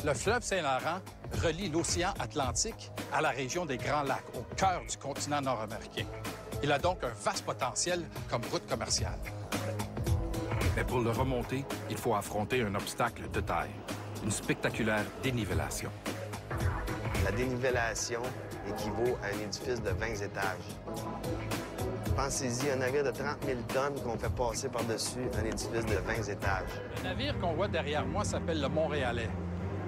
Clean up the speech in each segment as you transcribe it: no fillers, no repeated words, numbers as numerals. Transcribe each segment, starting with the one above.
Le fleuve Saint-Laurent relie l'océan Atlantique à la région des Grands Lacs, au cœur du continent nord-américain. Il a donc un vaste potentiel comme route commerciale. Mais pour le remonter, il faut affronter un obstacle de taille, une spectaculaire dénivellation. La dénivellation équivaut à un édifice de 20 étages. Pensez-y, un navire de 30 000 tonnes qu'on fait passer par-dessus un édifice de 20 étages. Le navire qu'on voit derrière moi s'appelle le Montréalais.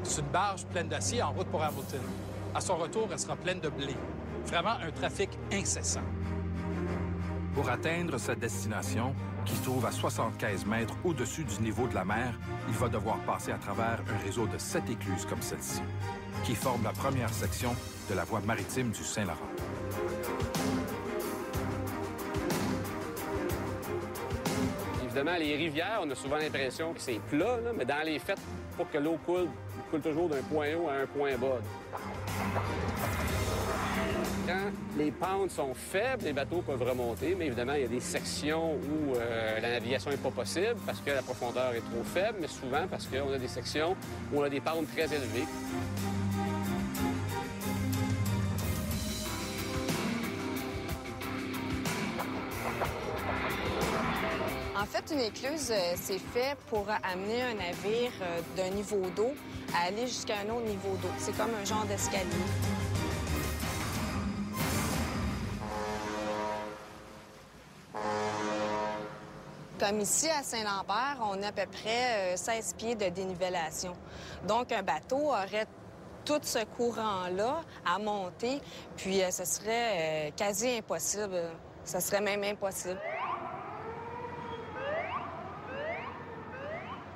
C'est une barge pleine d'acier en route pour Hamilton. À son retour, elle sera pleine de blé. Vraiment un trafic incessant. Pour atteindre sa destination, qui se trouve à 75 mètres au-dessus du niveau de la mer, il va devoir passer à travers un réseau de 7 écluses comme celle-ci, qui forment la première section de la voie maritime du Saint-Laurent. Évidemment, les rivières, on a souvent l'impression que c'est plat, là, mais dans les faits, pour que l'eau coule, elle coule toujours d'un point haut à un point bas. Quand les pentes sont faibles, les bateaux peuvent remonter, mais évidemment, il y a des sections où la navigation n'est pas possible parce que la profondeur est trop faible, mais souvent parce qu'on a des sections où on a des pentes très élevées. En fait, une écluse, c'est fait pour amener un navire d'un niveau d'eau à aller jusqu'à un autre niveau d'eau. C'est comme un genre d'escalier. Comme ici, à Saint-Lambert, on a à peu près 16 pieds de dénivellation. Donc, un bateau aurait tout ce courant-là à monter, puis ce serait quasi impossible. Ce serait même impossible.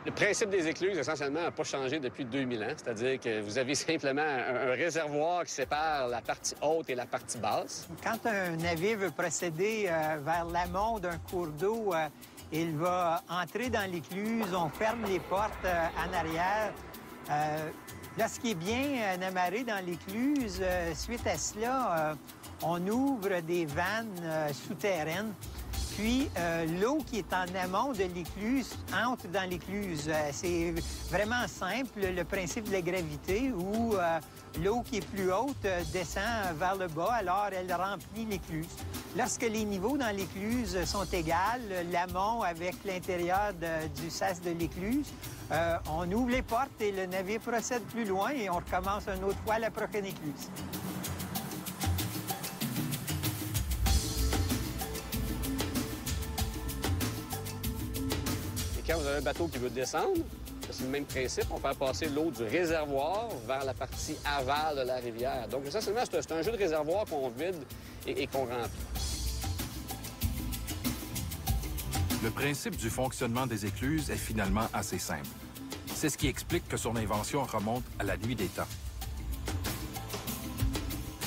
Le principe des écluses, essentiellement, n'a pas changé depuis 2000 ans. C'est-à-dire que vous avez simplement un réservoir qui sépare la partie haute et la partie basse. Quand un navire veut procéder vers l'amont d'un cours d'eau, il va entrer dans l'écluse, on ferme les portes en arrière. Là, ce qui est bien amarré dans l'écluse, suite à cela, on ouvre des vannes souterraines. Puis, l'eau qui est en amont de l'écluse entre dans l'écluse. C'est vraiment simple, le principe de la gravité, où l'eau qui est plus haute descend vers le bas, alors elle remplit l'écluse. Lorsque les niveaux dans l'écluse sont égaux, l'amont avec l'intérieur du sas de l'écluse, on ouvre les portes et le navire procède plus loin et on recommence une autre fois la prochaine écluse. Quand vous avez un bateau qui veut descendre, c'est le même principe. On fait passer l'eau du réservoir vers la partie aval de la rivière. Donc, essentiellement, c'est un jeu de réservoir qu'on vide et qu'on remplit. Le principe du fonctionnement des écluses est finalement assez simple. C'est ce qui explique que son invention remonte à la nuit des temps.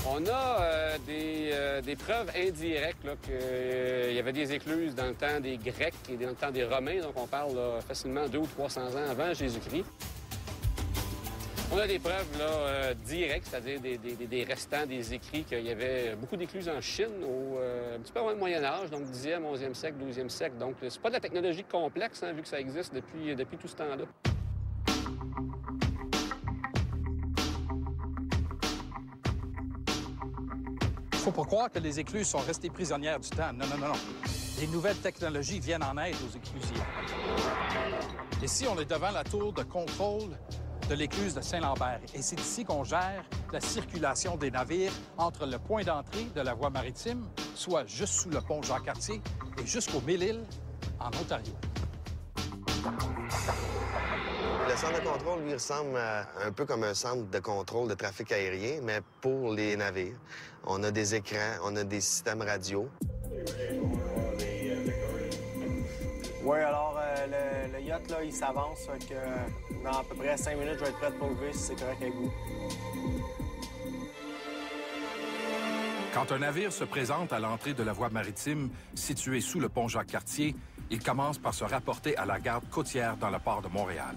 On a des preuves indirectes qu'il y avait des écluses dans le temps des Grecs et dans le temps des Romains. Donc, on parle là, facilement 200 ou 300 ans avant Jésus-Christ. On a des preuves là, directes, c'est-à-dire des restants, des écrits, qu'il y avait beaucoup d'écluses en Chine, un petit peu avant le Moyen-Âge, donc 10e, 11e siècle, 12e siècle. Donc, c'est pas de la technologie complexe, hein, vu que ça existe depuis tout ce temps-là. Il ne faut pas croire que les écluses sont restées prisonnières du temps. Non, non, non, non. Les nouvelles technologies viennent en aide aux éclusiers. Ici, on est devant la tour de contrôle de l'écluse de Saint-Lambert. Et c'est ici qu'on gère la circulation des navires entre le point d'entrée de la voie maritime, soit juste sous le pont Jean-Cartier, et jusqu'au Mille-Îles, en Ontario. Le centre de contrôle, lui, ressemble un peu comme un centre de contrôle de trafic aérien, mais pour les navires. On a des écrans, on a des systèmes radio. Oui, alors le yacht, là, il s'avance. Dans à peu près 5 minutes, je vais être prêt pour lever si c'est correct avec vous. Quand un navire se présente à l'entrée de la voie maritime située sous le pont Jacques-Cartier, il commence par se rapporter à la garde côtière dans le port de Montréal.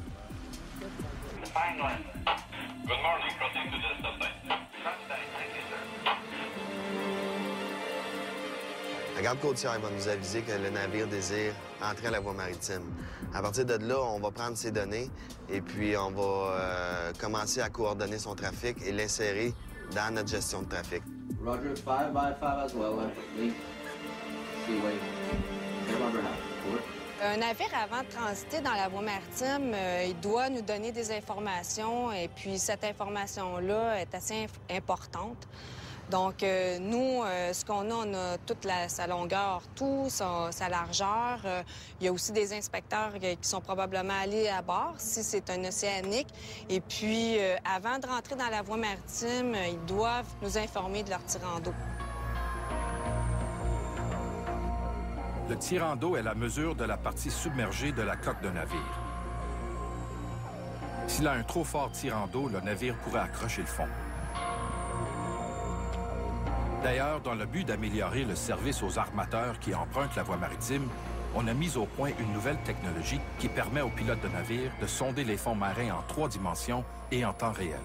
La garde côtière va nous aviser que le navire désire entrer à la voie maritime. À partir de là, on va prendre ces données et puis on va commencer à coordonner son trafic et l'insérer dans notre gestion de trafic. Roger, 5 by 5 as well, link, seaway, rubber half. Un navire, avant de transiter dans la voie maritime, il doit nous donner des informations et puis cette information-là est assez importante. Donc, nous, ce qu'on a, on a toute sa longueur, sa largeur. Il y a aussi des inspecteurs qui sont probablement allés à bord, si c'est un océanique. Et puis, avant de rentrer dans la voie maritime, ils doivent nous informer de leur tirant d'eau. Le tirant d'eau est la mesure de la partie submergée de la coque d'un navire. S'il a un trop fort tirant d'eau, le navire pourrait accrocher le fond. D'ailleurs, dans le but d'améliorer le service aux armateurs qui empruntent la voie maritime, on a mis au point une nouvelle technologie qui permet aux pilotes de navires de sonder les fonds marins en 3 dimensions et en temps réel.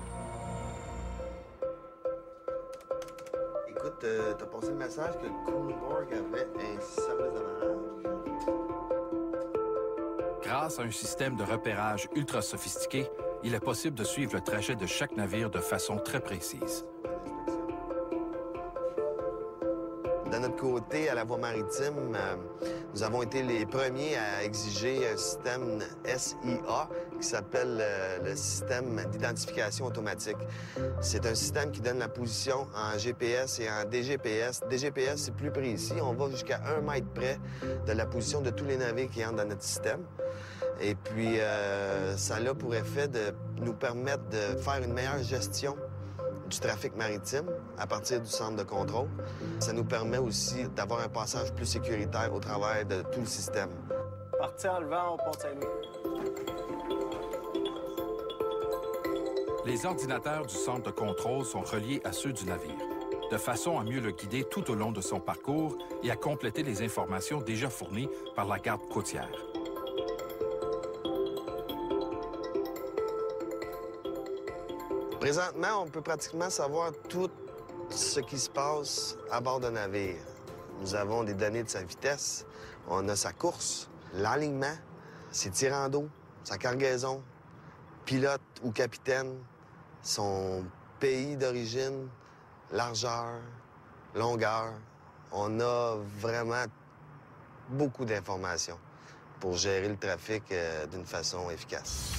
Écoute, t'as passé le message que le Coolborg avait un service d'amarrage. Grâce à un système de repérage ultra sophistiqué, il est possible de suivre le trajet de chaque navire de façon très précise. De notre côté, à la voie maritime, nous avons été les premiers à exiger un système SIA qui s'appelle le système d'identification automatique. C'est un système qui donne la position en GPS et en DGPS. DGPS, c'est plus précis. On va jusqu'à 1 mètre près de la position de tous les navires qui entrent dans notre système. Et puis, ça a pour effet de nous permettre de faire une meilleure gestion du trafic maritime à partir du centre de contrôle. Ça nous permet aussi d'avoir un passage plus sécuritaire au travers de tout le système. Parti en levant au Pont-Saint-Louis. Les ordinateurs du centre de contrôle sont reliés à ceux du navire, de façon à mieux le guider tout au long de son parcours et à compléter les informations déjà fournies par la garde côtière. Présentement, on peut pratiquement savoir tout ce qui se passe à bord d'un navire. Nous avons des données de sa vitesse, on a sa course, l'alignement, ses tirants d'eau, sa cargaison, pilote ou capitaine, son pays d'origine, largeur, longueur. On a vraiment beaucoup d'informations pour gérer le trafic d'une façon efficace.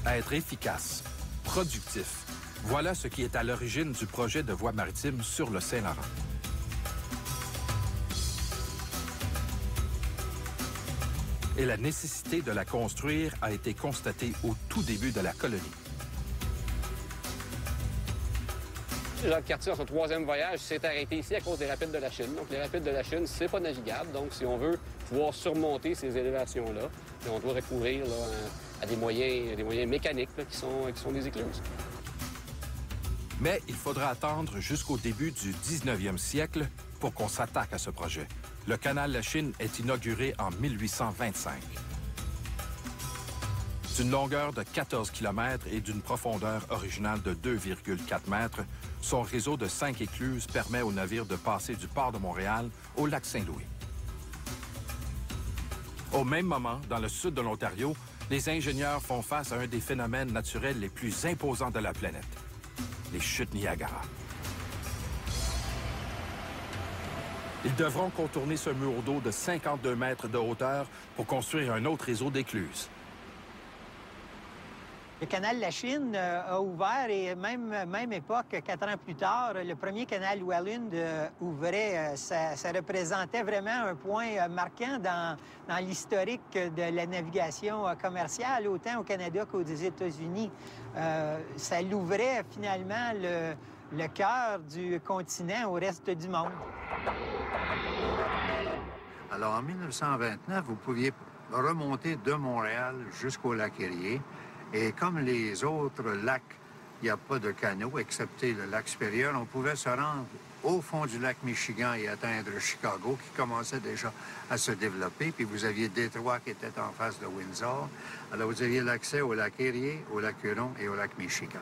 Être efficace, productif, voilà ce qui est à l'origine du projet de voie maritime sur le Saint-Laurent. Et la nécessité de la construire a été constatée au tout début de la colonie. Jacques Cartier, dans son 3e voyage, s'est arrêté ici à cause des rapides de la Chine. Donc, les rapides de la Chine, c'est pas navigable. Donc, si on veut pouvoir surmonter ces élévations-là, on doit recourir là, à des moyens mécaniques là, qui sont des écluses. Mais il faudra attendre jusqu'au début du 19e siècle pour qu'on s'attaque à ce projet. Le canal La Chine est inauguré en 1825. D'une longueur de 14 km et d'une profondeur originale de 2,4 mètres, son réseau de 5 écluses permet aux navires de passer du port de Montréal au lac Saint-Louis. Au même moment, dans le sud de l'Ontario, les ingénieurs font face à un des phénomènes naturels les plus imposants de la planète, les chutes Niagara. Ils devront contourner ce mur d'eau de 52 mètres de hauteur pour construire un autre réseau d'écluses. Le canal La Chine a ouvert et même époque, 4 ans plus tard, le premier canal Welland ouvrait. Ça représentait vraiment un point marquant dans l'historique de la navigation commerciale, autant au Canada qu'aux États-Unis. Ça l'ouvrait finalement le cœur du continent au reste du monde. Alors, en 1929, vous pouviez remonter de Montréal jusqu'au lac Erie. Et comme les autres lacs, il n'y a pas de canaux, excepté le lac supérieur, on pouvait se rendre au fond du lac Michigan et atteindre Chicago, qui commençait déjà à se développer. Puis vous aviez Détroit qui était en face de Windsor. Alors vous aviez l'accès au lac Erie, au lac Huron et au lac Michigan.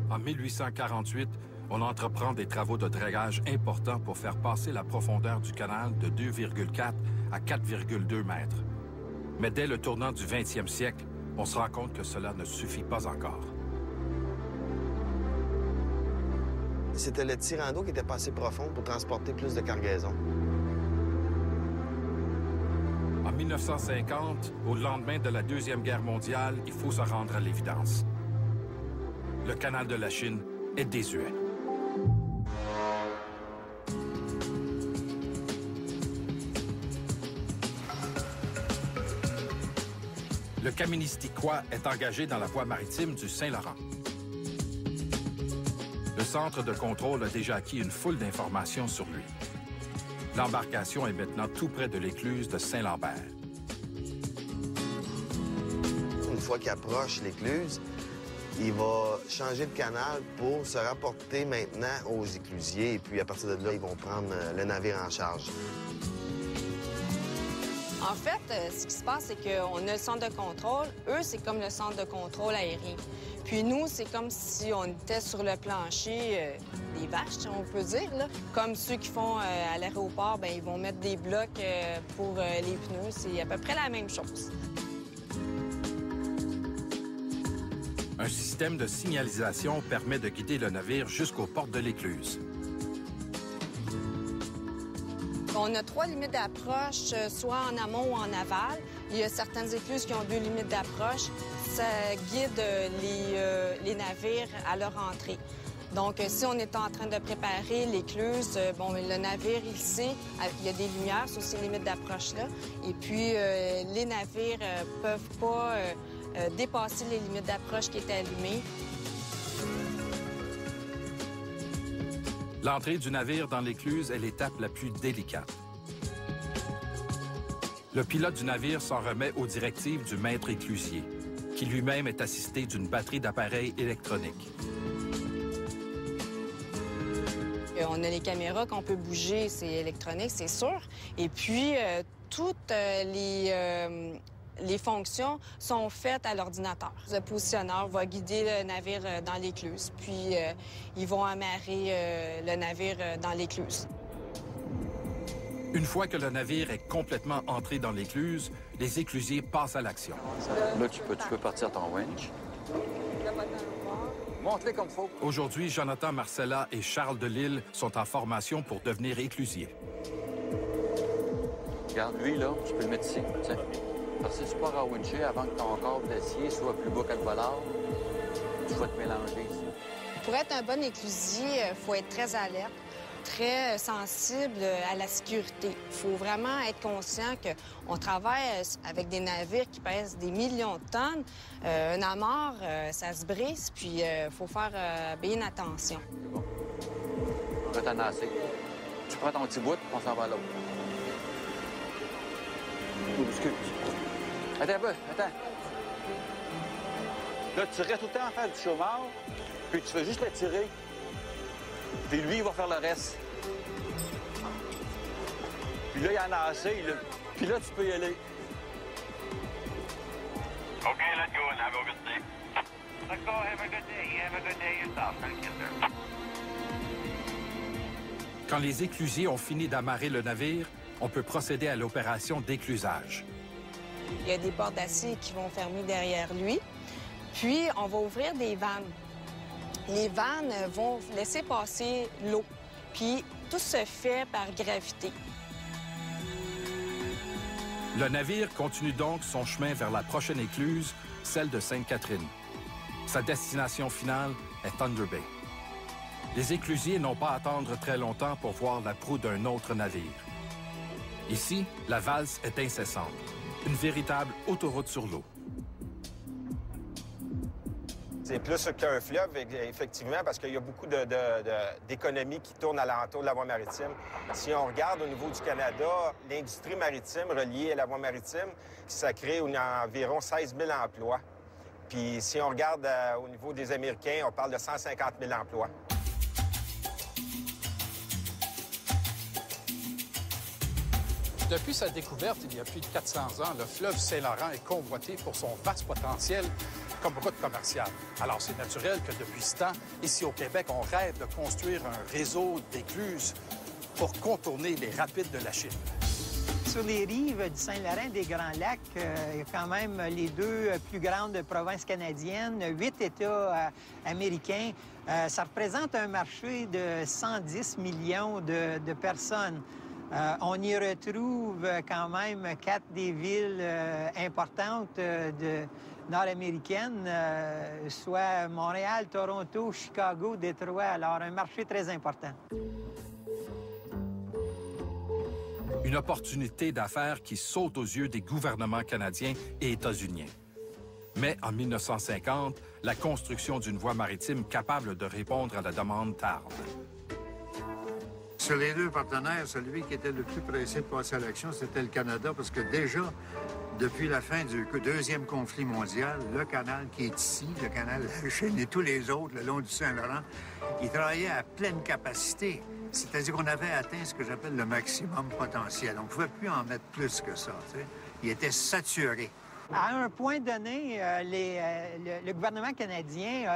En 1848, on entreprend des travaux de dragage importants pour faire passer la profondeur du canal de 2,4 à 4,2 mètres. Mais dès le tournant du 20e siècle, on se rend compte que cela ne suffit pas encore. C'était le tirant d'eau qui était pas assez profond pour transporter plus de cargaison. En 1950, au lendemain de la Deuxième Guerre mondiale, il faut se rendre à l'évidence. Le canal de la Chine est désuet. Le Kaministiquois est engagé dans la voie maritime du Saint-Laurent. Le centre de contrôle a déjà acquis une foule d'informations sur lui. L'embarcation est maintenant tout près de l'écluse de Saint-Lambert. Une fois qu'il approche l'écluse, il va changer de canal pour se rapporter maintenant aux éclusiers. Et puis, à partir de là, ils vont prendre le navire en charge. En fait, ce qui se passe, c'est qu'on a le centre de contrôle. Eux, c'est comme le centre de contrôle aérien. Puis nous, c'est comme si on était sur le plancher des vaches, on peut dire, là. Comme ceux qui font à l'aéroport, bien, ils vont mettre des blocs pour les pneus. C'est à peu près la même chose. Un système de signalisation permet de guider le navire jusqu'aux portes de l'écluse. On a 3 limites d'approche, soit en amont ou en aval. Il y a certaines écluses qui ont 2 limites d'approche. Ça guide les navires à leur entrée. Donc, si on est en train de préparer l'écluse, bon, le navire, il sait, il y a des lumières sur ces limites d'approche-là. Et puis, les navires peuvent pas dépasser les limites d'approche qui étaient allumées. L'entrée du navire dans l'écluse est l'étape la plus délicate. Le pilote du navire s'en remet aux directives du maître éclusier, qui lui-même est assisté d'une batterie d'appareils électroniques. On a les caméras qu'on peut bouger, c'est électronique, c'est sûr. Et puis, toutes les fonctions sont faites à l'ordinateur. Le positionneur va guider le navire dans l'écluse, puis ils vont amarrer le navire dans l'écluse. Une fois que le navire est complètement entré dans l'écluse, les éclusiers passent à l'action. Là, tu peux partir ton winch. Monte-les comme faut. Aujourd'hui, Jonathan Marcella et Charles Delisle sont en formation pour devenir éclusiers. Regarde, lui, là, tu peux le mettre ici. Tiens. Parce que tu pars à wincher avant que ton corps d'acier soit plus bas que le volard, tu vas te mélanger ici. Pour être un bon éclusier, il faut être très alerte, très sensible à la sécurité. Il faut vraiment être conscient qu'on travaille avec des navires qui pèsent des millions de tonnes. Un amarre, ça se brise, puis il faut faire bien attention. C'est bon. Là, t'en as assez. Tu prends ton petit bout, on s'en va à l'autre. Excuse. Attends un peu, attends. Là, tu restes tout le temps en face du chômeur, puis tu fais juste le tirer. Puis lui, il va faire le reste. Puis là, il y en a assez, là. Puis là, tu peux y aller. OK, let's go and have a good day. Let's go, have a good day. Have a good day yourself. Thank you, sir. Quand les éclusiers ont fini d'amarrer le navire, on peut procéder à l'opération d'éclusage. Il y a des portes d'acier qui vont fermer derrière lui. Puis, on va ouvrir des vannes. Les vannes vont laisser passer l'eau. Puis, tout se fait par gravité. Le navire continue donc son chemin vers la prochaine écluse, celle de Sainte-Catherine. Sa destination finale est Thunder Bay. Les éclusiers n'ont pas à attendre très longtemps pour voir la proue d'un autre navire. Ici, la valse est incessante. Une véritable autoroute sur l'eau. C'est plus qu'un fleuve, effectivement, parce qu'il y a beaucoup d'économies qui tournent alentour de la voie maritime. Si on regarde au niveau du Canada, l'industrie maritime reliée à la voie maritime, ça crée environ 16 000 emplois. Puis si on regarde au niveau des Américains, on parle de 150 000 emplois. Depuis sa découverte, il y a plus de 400 ans, le fleuve Saint-Laurent est convoité pour son vaste potentiel comme route commerciale. Alors, c'est naturel que depuis ce temps, ici au Québec, on rêve de construire un réseau d'écluses pour contourner les rapides de la Chine. Sur les rives du Saint-Laurent des Grands Lacs, il y a quand même les deux plus grandes provinces canadiennes, 8 États américains. Ça représente un marché de 110 millions de personnes. On y retrouve quand même 4 des villes importantes nord-américaines, soit Montréal, Toronto, Chicago, Détroit. Alors, un marché très important. Une opportunité d'affaires qui saute aux yeux des gouvernements canadiens et états-uniens. Mais en 1950, la construction d'une voie maritime capable de répondre à la demande tarde. Sur les deux partenaires, celui qui était le plus pressé de passer à l'action, c'était le Canada, parce que déjà, depuis la fin du deuxième conflit mondial, le canal qui est ici, le canal de la Chine et tous les autres le long du Saint-Laurent, ils travaillaient à pleine capacité. C'est-à-dire qu'on avait atteint ce que j'appelle le maximum potentiel. On ne pouvait plus en mettre plus que ça. Tu sais. Il était saturé. À un point donné, le gouvernement canadien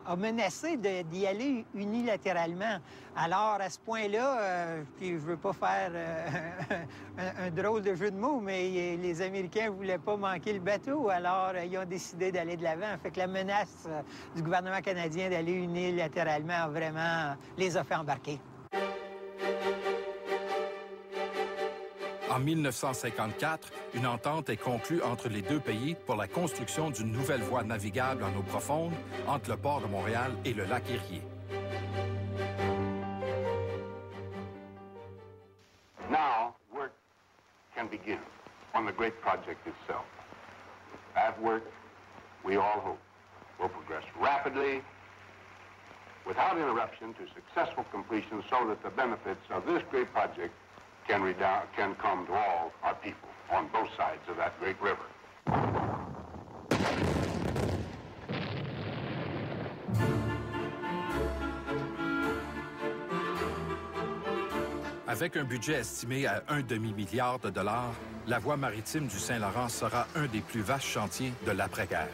a menacé d'y aller unilatéralement. Alors, à ce point-là, puis je veux pas faire un drôle de jeu de mots, mais les Américains ne voulaient pas manquer le bateau, alors ils ont décidé d'aller de l'avant. Fait que la menace du gouvernement canadien d'aller unilatéralement a vraiment les a fait embarquer. En 1954, une entente est conclue entre les deux pays pour la construction d'une nouvelle voie navigable en eau profonde entre le port de Montréal et le lac Erie. Now, work can begin on the great project itself. That work, we all hope, will progress rapidly, without interruption, to successful completion so that the benefits of this great project can come to all our people on both sides of that great river. Avec un budget estimé à un demi-milliard de dollars, la voie maritime du Saint-Laurent sera un des plus vastes chantiers de l'après-guerre.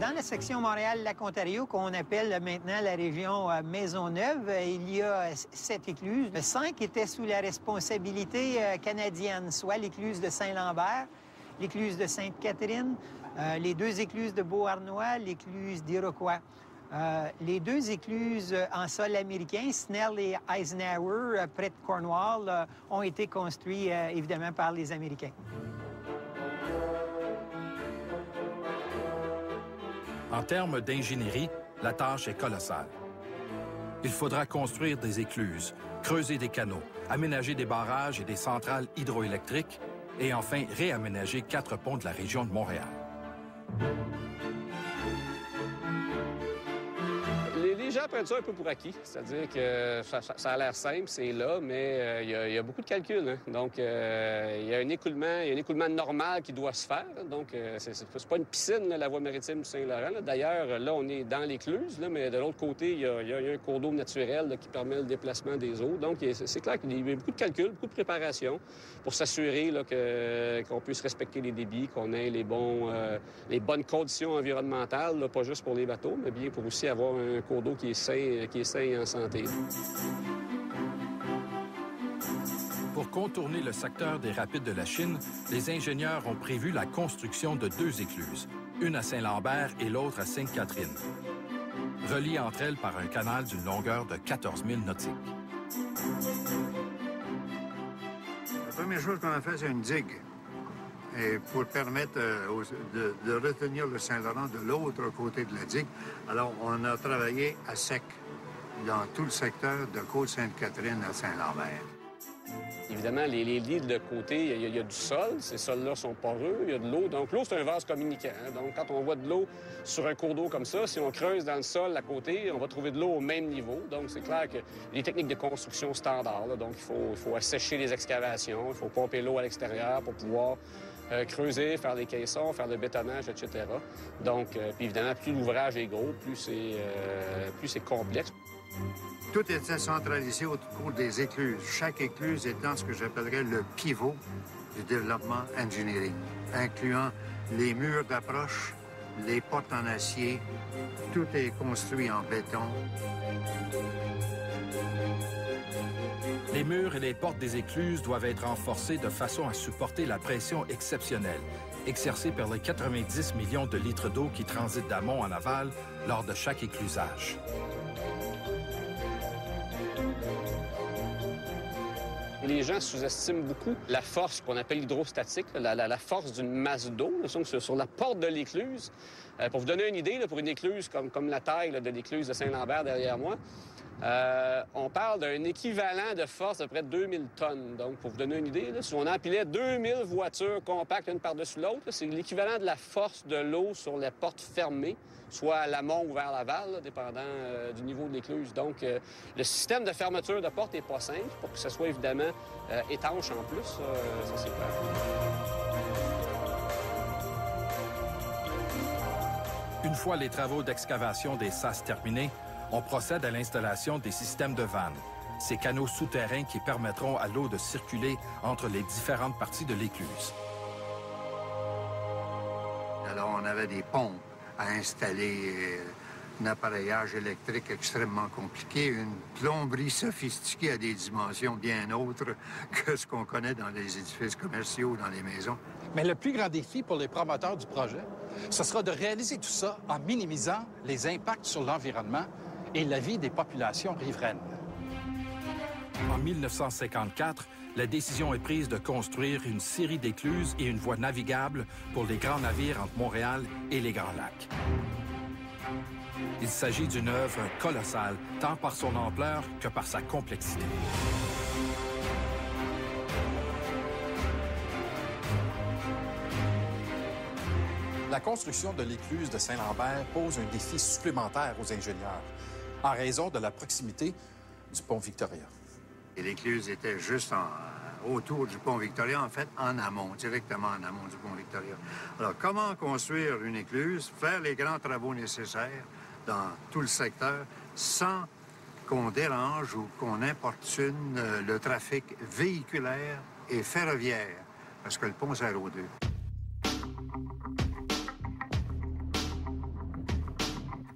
Dans la section Montréal-Lac-Ontario, qu'on appelle maintenant la région Maisonneuve, il y a 7 écluses. 5 étaient sous la responsabilité canadienne, soit l'écluse de Saint-Lambert, l'écluse de Sainte-Catherine, les 2 écluses de Beauharnois, l'écluse d'Iroquois. Les 2 écluses en sol américain, Snell et Eisenhower, près de Cornwall, ont été construits évidemment par les Américains. En termes d'ingénierie, la tâche est colossale. Il faudra construire des écluses, creuser des canaux, aménager des barrages et des centrales hydroélectriques et enfin réaménager 4 ponts de la région de Montréal. Les gens prennent ça un peu pour acquis, c'est-à-dire que ça a l'air simple, c'est là, mais il y a beaucoup de calculs. Hein? Donc, il y a un écoulement normal qui doit se faire. Donc, c'est pas une piscine, là, la voie maritime du Saint-Laurent. D'ailleurs, là, on est dans l'écluse, mais de l'autre côté, il y a un cours d'eau naturel là, qui permet le déplacement des eaux. Donc, c'est clair qu'il y a beaucoup de calculs, beaucoup de préparation pour s'assurer qu'on puisse respecter les débits, qu'on ait les bonnes conditions environnementales, là, pas juste pour les bateaux, mais bien pour aussi avoir un cours d'eau qui est sain et en santé. Pour contourner le secteur des rapides de la Chine, les ingénieurs ont prévu la construction de 2 écluses, une à Saint-Lambert et l'autre à Sainte-Catherine, reliées entre elles par un canal d'une longueur de 14 000 nautiques. La première chose qu'on a fait, c'est une digue. Et pour permettre de retenir le Saint-Laurent de l'autre côté de la digue. Alors, on a travaillé à sec dans tout le secteur de Côte-Sainte-Catherine à Saint-Lambert. Évidemment, les lits de côté, il y a du sol. Ces sols-là sont poreux, il y a de l'eau. Donc, l'eau, c'est un vase communicant. Hein? Donc, quand on voit de l'eau sur un cours d'eau comme ça, si on creuse dans le sol à côté, on va trouver de l'eau au même niveau. Donc, c'est clair que les techniques de construction standards, là, donc il faut assécher les excavations, il faut pomper l'eau à l'extérieur pour pouvoir creuser, faire des caissons, faire le bétonnage, etc. Donc, puis évidemment, plus l'ouvrage est gros, plus c'est complexe. Tout était centralisé autour des écluses. Chaque écluse étant ce que j'appellerais le pivot du développement engineering, incluant les murs d'approche, les portes en acier. Tout est construit en béton. Les murs et les portes des écluses doivent être renforcés de façon à supporter la pression exceptionnelle exercée par les 90 millions de litres d'eau qui transitent d'amont en aval lors de chaque éclusage. Les gens sous-estiment beaucoup la force qu'on appelle hydrostatique, la force d'une masse d'eau sur la porte de l'écluse. Pour vous donner une idée, là, pour une écluse comme la taille là, de l'écluse de Saint-Lambert derrière moi, on parle d'un équivalent de force de près de 2000 tonnes. Donc, pour vous donner une idée, là, si on empilait 2000 voitures compactes l'une par-dessus l'autre, c'est l'équivalent de la force de l'eau sur les portes fermées, soit à l'amont ou vers l'aval, là, dépendant du niveau de l'écluse. Donc, le système de fermeture de porte n'est pas simple pour que ce soit évidemment étanche en plus. Ça c'est clair. Une fois les travaux d'excavation des sas terminés, on procède à l'installation des systèmes de vannes, ces canaux souterrains qui permettront à l'eau de circuler entre les différentes parties de l'écluse. Alors, on avait des pompes à installer, un appareillage électrique extrêmement compliqué, une plomberie sophistiquée à des dimensions bien autres que ce qu'on connaît dans les édifices commerciaux ou dans les maisons. Mais le plus grand défi pour les promoteurs du projet, ce sera de réaliser tout ça en minimisant les impacts sur l'environnement et la vie des populations riveraines. En 1954, la décision est prise de construire une série d'écluses et une voie navigable pour les grands navires entre Montréal et les Grands Lacs. Il s'agit d'une œuvre colossale, tant par son ampleur que par sa complexité. La construction de l'écluse de Saint-Lambert pose un défi supplémentaire aux ingénieurs, en raison de la proximité du pont Victoria. Et l'écluse était juste autour du pont Victoria, en fait, en amont, directement en amont du pont Victoria. Alors, comment construire une écluse, faire les grands travaux nécessaires dans tout le secteur sans qu'on dérange ou qu'on importune le trafic véhiculaire et ferroviaire, parce que le pont sert aux deux.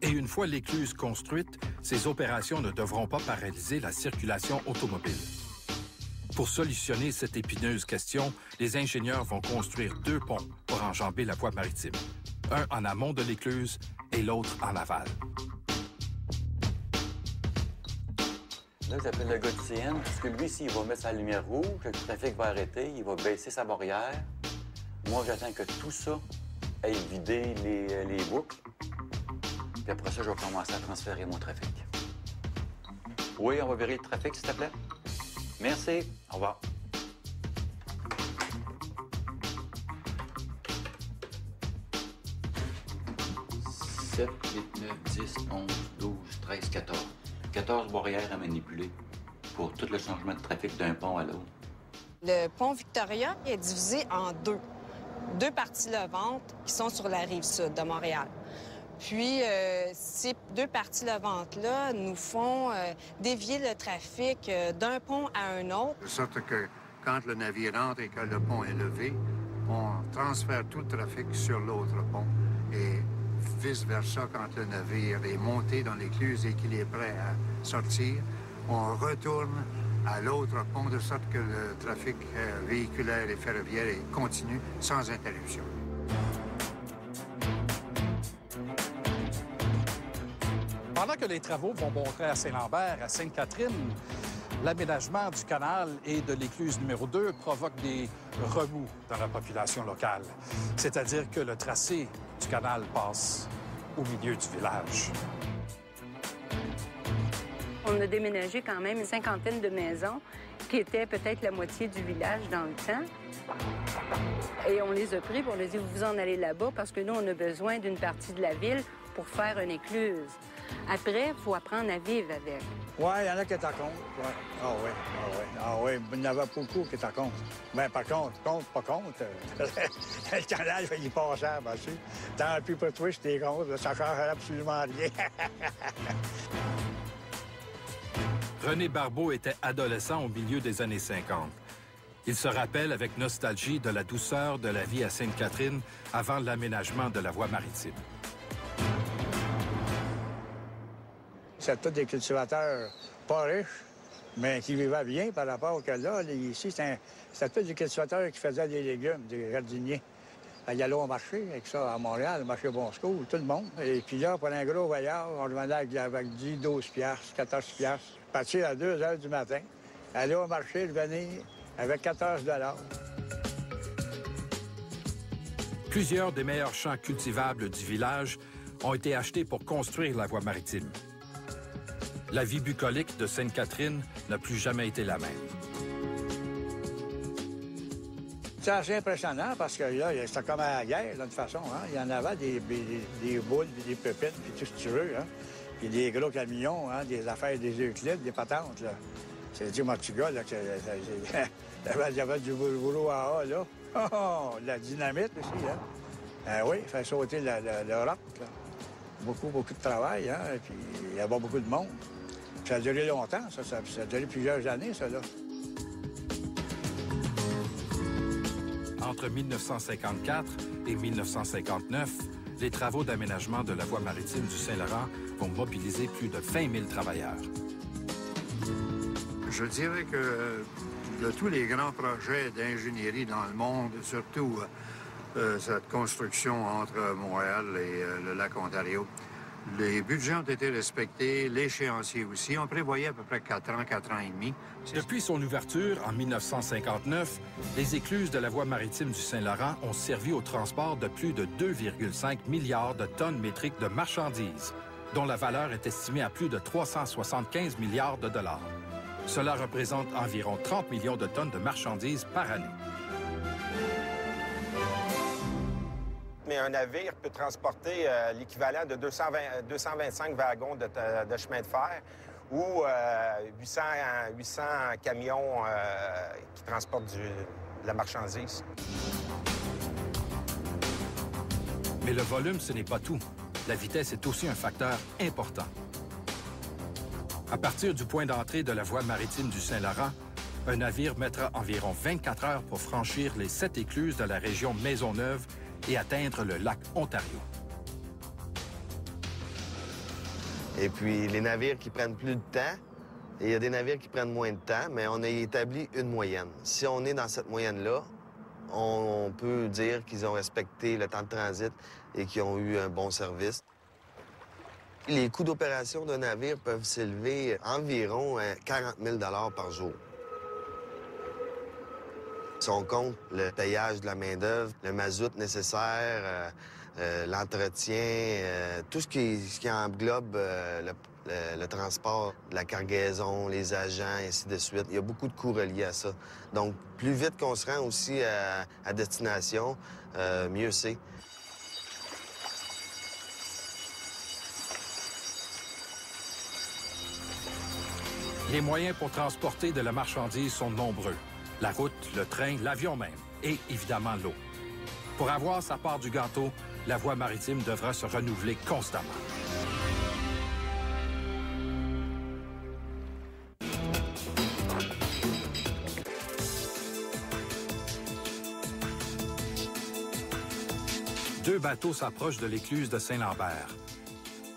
Et une fois l'écluse construite, ces opérations ne devront pas paralyser la circulation automobile. Pour solutionner cette épineuse question, les ingénieurs vont construire 2 ponts pour enjamber la voie maritime. Un en amont de l'écluse et l'autre en aval. Là, j'appelle le gars du CN, parce que lui, s'il va mettre sa lumière rouge, le trafic va arrêter, il va baisser sa barrière. Moi, j'attends que tout ça ait vidé les boucles. Puis après ça, je vais commencer à transférer mon trafic. Oui, on va vérifier le trafic, s'il te plaît. Merci. Au revoir. « 7, 8, 9, 10, 11, 12, 13, 14. 14 barrières à manipuler pour tout le changement de trafic d'un pont à l'autre. » Le pont Victoria est divisé en deux parties levantes qui sont sur la rive sud de Montréal. Puis, ces 2 parties levantes-là nous font dévier le trafic d'un pont à un autre. De sorte que quand le navire entre et que le pont est levé, on transfère tout le trafic sur l'autre pont. Et vice-versa, quand le navire est monté dans l'écluse et qu'il est prêt à sortir, on retourne à l'autre pont de sorte que le trafic véhiculaire et ferroviaire est continu sans interruption. Pendant que les travaux vont bon train à Saint-Lambert, à Sainte-Catherine, l'aménagement du canal et de l'écluse numéro 2 provoque des remous dans la population locale. C'est-à-dire que le tracé du canal passe au milieu du village. On a déménagé quand même une 50aine de maisons qui étaient peut-être la moitié du village dans le temps. Et on les a pris, puis on a dit, vous en allez là-bas parce que nous, on a besoin d'une partie de la ville pour faire une écluse. Après, il faut apprendre à vivre avec. Oui, il y en a qui étaient contre. Ouais. Ah oui, il y en avait beaucoup qui étaient contre. Mais par contre, pas contre. Le canal, il est pas cher, bien sûr. Tant pis pour toi, j'étais contre. Ça ne change absolument rien. René Barbeau était adolescent au milieu des années 50. Il se rappelle avec nostalgie de la douceur de la vie à Sainte-Catherine avant l'aménagement de la voie maritime. C'est tous des cultivateurs pas riches, mais qui vivaient bien par rapport au cas là. Ici, c'était tous des cultivateurs qui faisaient des légumes, des jardiniers. Il allait au marché avec ça à Montréal, le marché Bon-Secours, tout le monde. Et puis là, pour un gros voyage, on le vendait avec 10, 12 piastres, 14 piastres. Partir à 2 heures du matin, aller au marché, revenir avec 14 $. Plusieurs des meilleurs champs cultivables du village ont été achetés pour construire la voie maritime. La vie bucolique de Sainte-Catherine n'a plus jamais été la même. C'est assez impressionnant parce que là, c'était comme à la guerre, d'une façon. Hein? Il y en avait des boules, puis des pépites, puis tout ce que tu veux. Hein? Puis des gros camions, hein? Des affaires, des Euclides, des patentes. Là. C'est du Motuga, là, il y avait du boulot à A, là. Oh, de la dynamite aussi, hein? Oui, faire sauter le roc, là. Beaucoup de travail, hein? Et puis, il y avait beaucoup de monde. Puis ça a duré longtemps, ça a duré plusieurs années, ça, là. Entre 1954 et 1959, les travaux d'aménagement de la voie maritime du Saint-Laurent vont mobiliser plus de 20 000 travailleurs. Je dirais que de tous les grands projets d'ingénierie dans le monde, surtout cette construction entre Montréal et le lac Ontario, les budgets ont été respectés, l'échéancier aussi. On prévoyait à peu près 4 ans, 4 ans et demi. Depuis son ouverture en 1959, les écluses de la voie maritime du Saint-Laurent ont servi au transport de plus de 2,5 milliards de tonnes métriques de marchandises, dont la valeur est estimée à plus de 375 milliards de dollars. Cela représente environ 30 millions de tonnes de marchandises par année. Mais un navire peut transporter l'équivalent de 225 wagons de chemin de fer ou 800 camions qui transportent de la marchandise. Mais le volume, ce n'est pas tout. La vitesse est aussi un facteur important. À partir du point d'entrée de la voie maritime du Saint-Laurent, un navire mettra environ 24 heures pour franchir les 7 écluses de la région Maisonneuve et atteindre le lac Ontario. Et puis, les navires qui prennent plus de temps, et il y a des navires qui prennent moins de temps, mais on a établi une moyenne. Si on est dans cette moyenne-là, on peut dire qu'ils ont respecté le temps de transit et qu'ils ont eu un bon service. Les coûts d'opération d'un navire peuvent s'élever environ à 40 000 $ par jour. Si on compte le payage de la main-d'œuvre, le mazout nécessaire, l'entretien, tout ce qui englobe le transport, la cargaison, les agents, et ainsi de suite. Il y a beaucoup de coûts reliés à ça. Donc, plus vite qu'on se rend aussi à destination, mieux c'est. Les moyens pour transporter de la marchandise sont nombreux. La route, le train, l'avion même, et évidemment l'eau. Pour avoir sa part du gâteau, la voie maritime devra se renouveler constamment. Deux bateaux s'approchent de l'écluse de Saint-Lambert.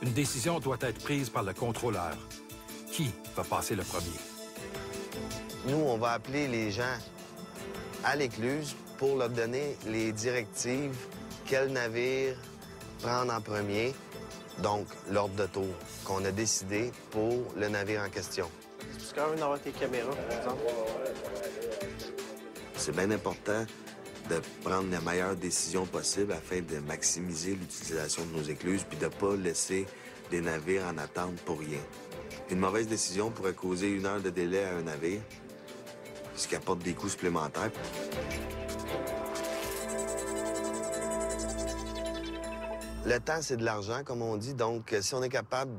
Une décision doit être prise par le contrôleur. Qui va passer le premier? Nous, on va appeler les gens à l'écluse pour leur donner les directives, quel navire prendre en premier, donc l'ordre de tour qu'on a décidé pour le navire en question. C'est quand même d'avoir tes caméras, par exemple. C'est bien important de prendre la meilleure décision possible afin de maximiser l'utilisation de nos écluses puis de ne pas laisser des navires en attente pour rien. Une mauvaise décision pourrait causer 1 heure de délai à un navire, ce qui apporte des coûts supplémentaires. Le temps, c'est de l'argent, comme on dit. Donc, si on est capable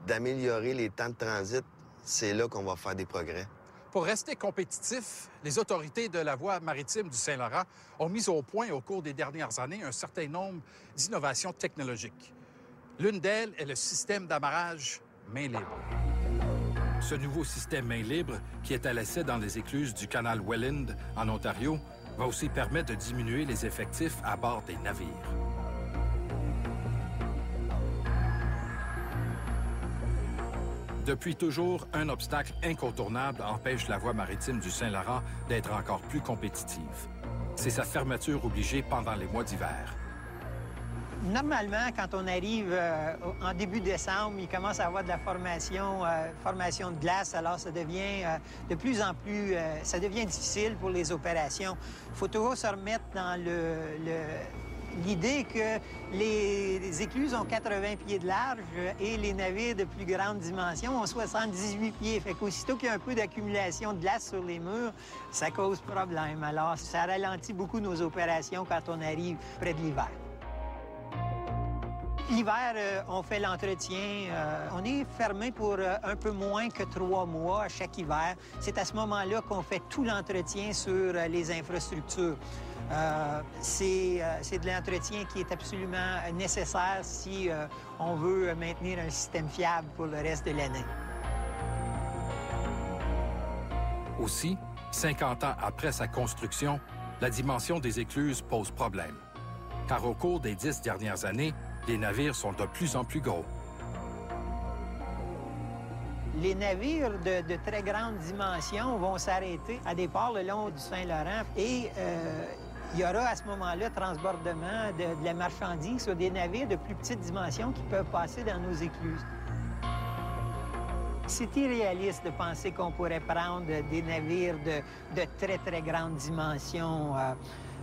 d'améliorer les temps de transit, c'est là qu'on va faire des progrès. Pour rester compétitifs, les autorités de la voie maritime du Saint-Laurent ont mis au point au cours des dernières années un certain nombre d'innovations technologiques. L'une d'elles est le système d'amarrage main libre. Ce nouveau système main libre, qui est à l'essai dans les écluses du canal Welland, en Ontario, va aussi permettre de diminuer les effectifs à bord des navires. Depuis toujours, un obstacle incontournable empêche la voie maritime du Saint-Laurent d'être encore plus compétitive. C'est sa fermeture obligée pendant les mois d'hiver. Normalement, quand on arrive en début décembre, il commence à avoir de la formation de glace, alors ça devient de plus en plus, ça devient difficile pour les opérations. Il faut toujours se remettre dans l'idée que les écluses ont 80 pieds de large et les navires de plus grande dimension ont 78 pieds. Fait qu'aussitôt qu'il y a un peu d'accumulation de glace sur les murs, ça cause problème. Alors, ça ralentit beaucoup nos opérations quand on arrive près de l'hiver. L'hiver, on fait l'entretien. On est fermé pour un peu moins que 3 mois à chaque hiver. C'est à ce moment-là qu'on fait tout l'entretien sur les infrastructures. C'est de l'entretien qui est absolument nécessaire si on veut maintenir un système fiable pour le reste de l'année. Aussi, 50 ans après sa construction, la dimension des écluses pose problème. Car au cours des 10 dernières années, les navires sont de plus en plus gros. Les navires de très grande dimension vont s'arrêter à des ports le long du Saint-Laurent et il y aura à ce moment-là transbordement de la marchandise sur des navires de plus petite dimension qui peuvent passer dans nos écluses. C'est irréaliste de penser qu'on pourrait prendre des navires de très, très grande dimension.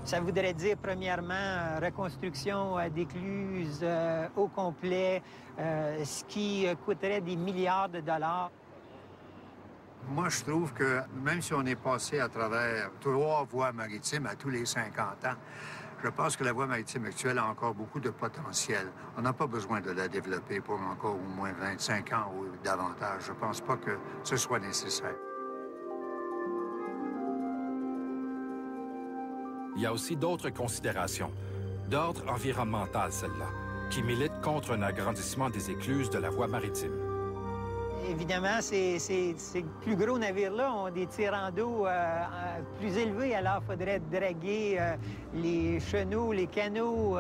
Ça voudrait dire, premièrement, reconstruction d'écluses au complet, ce qui coûterait des milliards de dollars. Moi, je trouve que même si on est passé à travers 3 voies maritimes à tous les 50 ans, je pense que la voie maritime actuelle a encore beaucoup de potentiel. On n'a pas besoin de la développer pour encore au moins 25 ans ou davantage. Je ne pense pas que ce soit nécessaire. Il y a aussi d'autres considérations, d'ordre environnemental celle-là, qui militent contre un agrandissement des écluses de la voie maritime. Évidemment, ces plus gros navires-là ont des tirants d'eau plus élevés, alors il faudrait draguer les chenaux, les canots,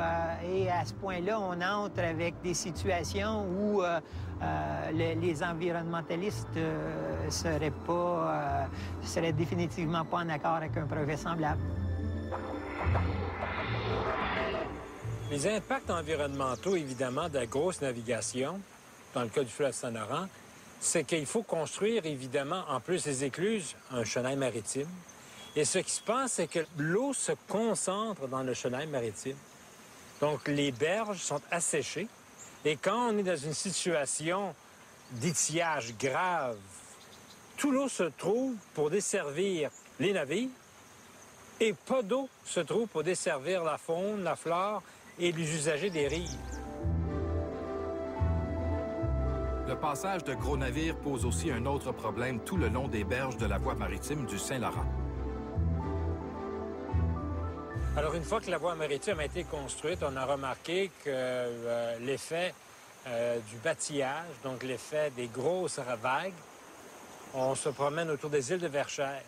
et à ce point-là, on entre avec des situations où les environnementalistes seraient définitivement pas en accord avec un projet semblable. Les impacts environnementaux, évidemment, de la grosse navigation, dans le cas du fleuve Saint-Laurent, c'est qu'il faut construire, évidemment, en plus des écluses, un chenal maritime. Et ce qui se passe, c'est que l'eau se concentre dans le chenal maritime. Donc, les berges sont asséchées. Et quand on est dans une situation d'étiage grave, toute l'eau se trouve pour desservir les navires et pas d'eau se trouve pour desservir la faune, la flore et les usagers des rives. Le passage de gros navires pose aussi un autre problème tout le long des berges de la voie maritime du Saint-Laurent. Alors, une fois que la voie maritime a été construite, on a remarqué que l'effet du bâtillage, donc l'effet des grosses vagues, on se promène autour des îles de Verchères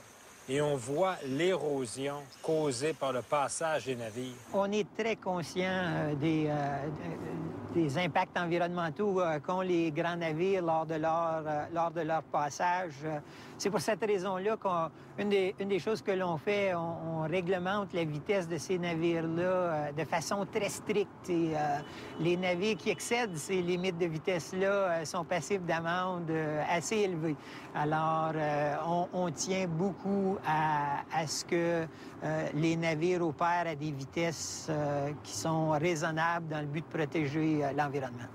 et on voit l'érosion causée par le passage des navires. On est très conscient des impacts environnementaux qu'ont les grands navires lors de leur passage. C'est pour cette raison-là qu'une des choses que l'on fait, on réglemente la vitesse de ces navires-là de façon très stricte. Et, les navires qui excèdent ces limites de vitesse-là sont passibles d'amende assez élevées. Alors, on tient beaucoup à ce que les navires opèrent à des vitesses qui sont raisonnables dans le but de protéger l'environnement.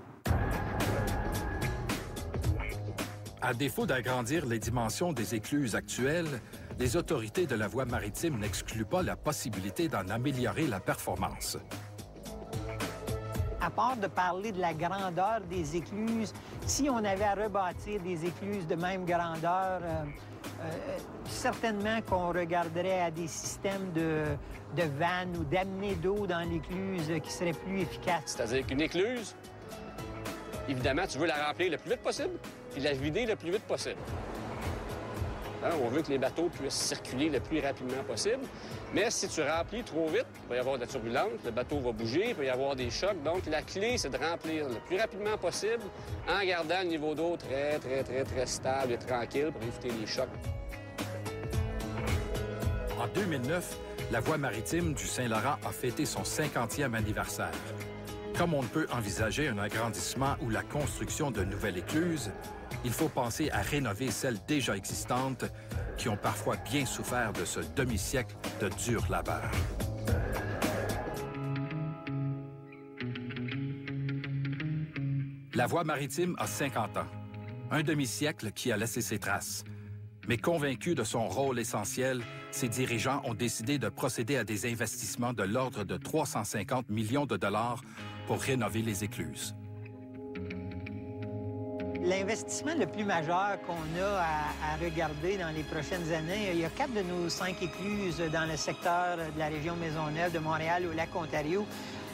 À défaut d'agrandir les dimensions des écluses actuelles, les autorités de la voie maritime n'excluent pas la possibilité d'en améliorer la performance. À part de parler de la grandeur des écluses, si on avait à rebâtir des écluses de même grandeur, certainement qu'on regarderait à des systèmes de vannes ou d'amener d'eau dans l'écluse qui seraient plus efficaces. C'est-à-dire qu'une écluse, évidemment, tu veux la remplir le plus vite possible. puis la vider le plus vite possible. Hein, on veut que les bateaux puissent circuler le plus rapidement possible. Mais si tu remplis trop vite, il va y avoir de la turbulence, le bateau va bouger, il peut y avoir des chocs. Donc, la clé, c'est de remplir le plus rapidement possible en gardant le niveau d'eau très, très, très, très stable et tranquille pour éviter les chocs. En 2009, la voie maritime du Saint-Laurent a fêté son 50e anniversaire. Comme on ne peut envisager un agrandissement ou la construction de nouvelles écluses, il faut penser à rénover celles déjà existantes qui ont parfois bien souffert de ce demi-siècle de dur labeur. La voie maritime a 50 ans, un demi-siècle qui a laissé ses traces. Mais convaincus de son rôle essentiel, ses dirigeants ont décidé de procéder à des investissements de l'ordre de 350 millions de dollars pour rénover les écluses. L'investissement le plus majeur qu'on a à regarder dans les prochaines années, il y a 4 de nos 5 écluses dans le secteur de la région Maisonneuve, de Montréal au Lac-Ontario,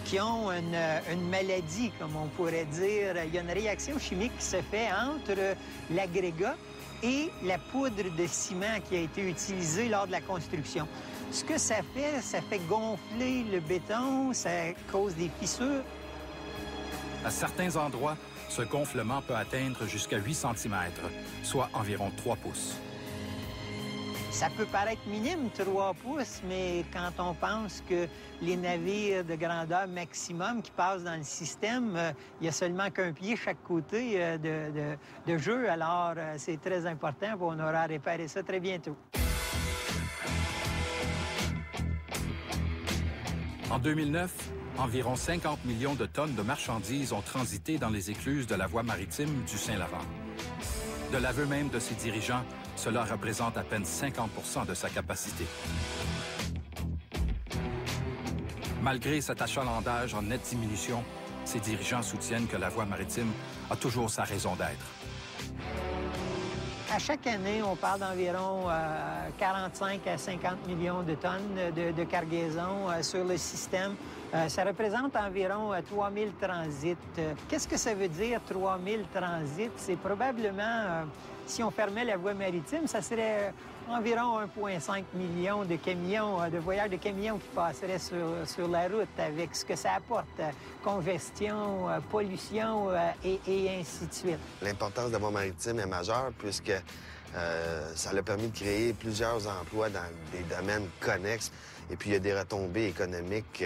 qui ont une maladie, comme on pourrait dire. Il y a une réaction chimique qui se fait entre l'agrégat et la poudre de ciment qui a été utilisée lors de la construction. Ce que ça fait gonfler le béton, ça cause des fissures. À certains endroits, ce gonflement peut atteindre jusqu'à 8 cm, soit environ 3 pouces. Ça peut paraître minime, 3 pouces, mais quand on pense que les navires de grandeur maximum qui passent dans le système, il n'y a seulement qu'un pied chaque côté de jeu, alors c'est très important, on aura réparé ça très bientôt. En 2009, environ 50 millions de tonnes de marchandises ont transité dans les écluses de la voie maritime du Saint-Laurent. De l'aveu même de ses dirigeants, cela représente à peine 50 de sa capacité. Malgré cet achalandage en nette diminution, ses dirigeants soutiennent que la voie maritime a toujours sa raison d'être. À chaque année, on parle d'environ 45 à 50 millions de tonnes de cargaison sur le système. Ça représente environ 3000 transits. Qu'est-ce que ça veut dire, 3000 transits? C'est probablement, si on fermait la voie maritime, ça serait environ 1,5 million de camions, de voyageurs de camions qui passeraient sur la route avec ce que ça apporte, congestion, pollution et ainsi de suite. L'importance de la voie maritime est majeure puisque ça a permis de créer plusieurs emplois dans des domaines connexes. Et puis, il y a des retombées économiques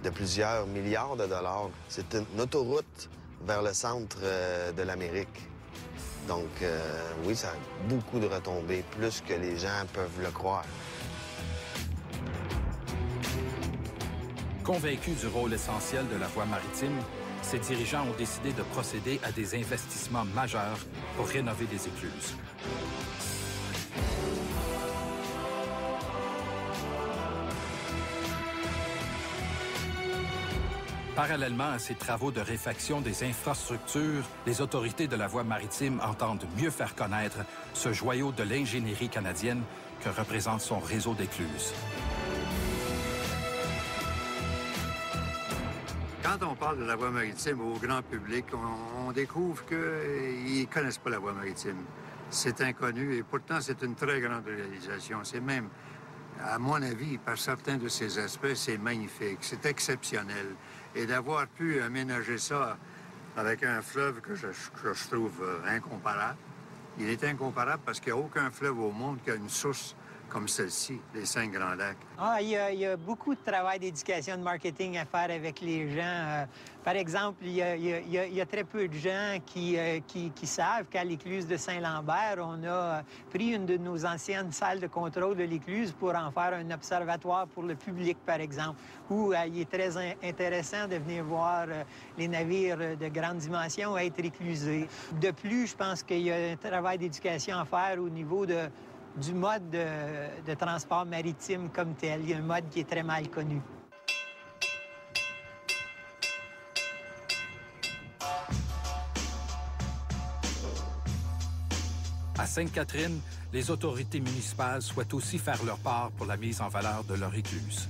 de plusieurs milliards de dollars. C'est une autoroute vers le centre de l'Amérique. Donc, oui, ça a beaucoup de retombées, plus que les gens peuvent le croire. Convaincus du rôle essentiel de la voie maritime, ses dirigeants ont décidé de procéder à des investissements majeurs pour rénover les écluses. Parallèlement à ces travaux de réfaction des infrastructures, les autorités de la voie maritime entendent mieux faire connaître ce joyau de l'ingénierie canadienne que représente son réseau d'écluses. Quand on parle de la voie maritime au grand public, on découvre qu'ils ne connaissent pas la voie maritime. C'est inconnu et pourtant c'est une très grande réalisation. C'est même, à mon avis, par certains de ses aspects, c'est magnifique, c'est exceptionnel. Et d'avoir pu aménager ça avec un fleuve que je trouve incomparable. Il est incomparable parce qu'il n'y a aucun fleuve au monde qui a une source comme celle-ci, les 5 Grands Lacs. Il y a beaucoup de travail d'éducation, de marketing à faire avec les gens. Par exemple, il y a très peu de gens qui savent qu'à l'écluse de Saint-Lambert, on a pris une de nos anciennes salles de contrôle de l'écluse pour en faire un observatoire pour le public, par exemple, où il est très intéressant de venir voir les navires de grande dimension être éclusés. De plus, je pense qu'il y a un travail d'éducation à faire au niveau du mode de transport maritime comme tel. Il y a un mode qui est très mal connu. À Sainte-Catherine, les autorités municipales souhaitent aussi faire leur part pour la mise en valeur de leur écluse.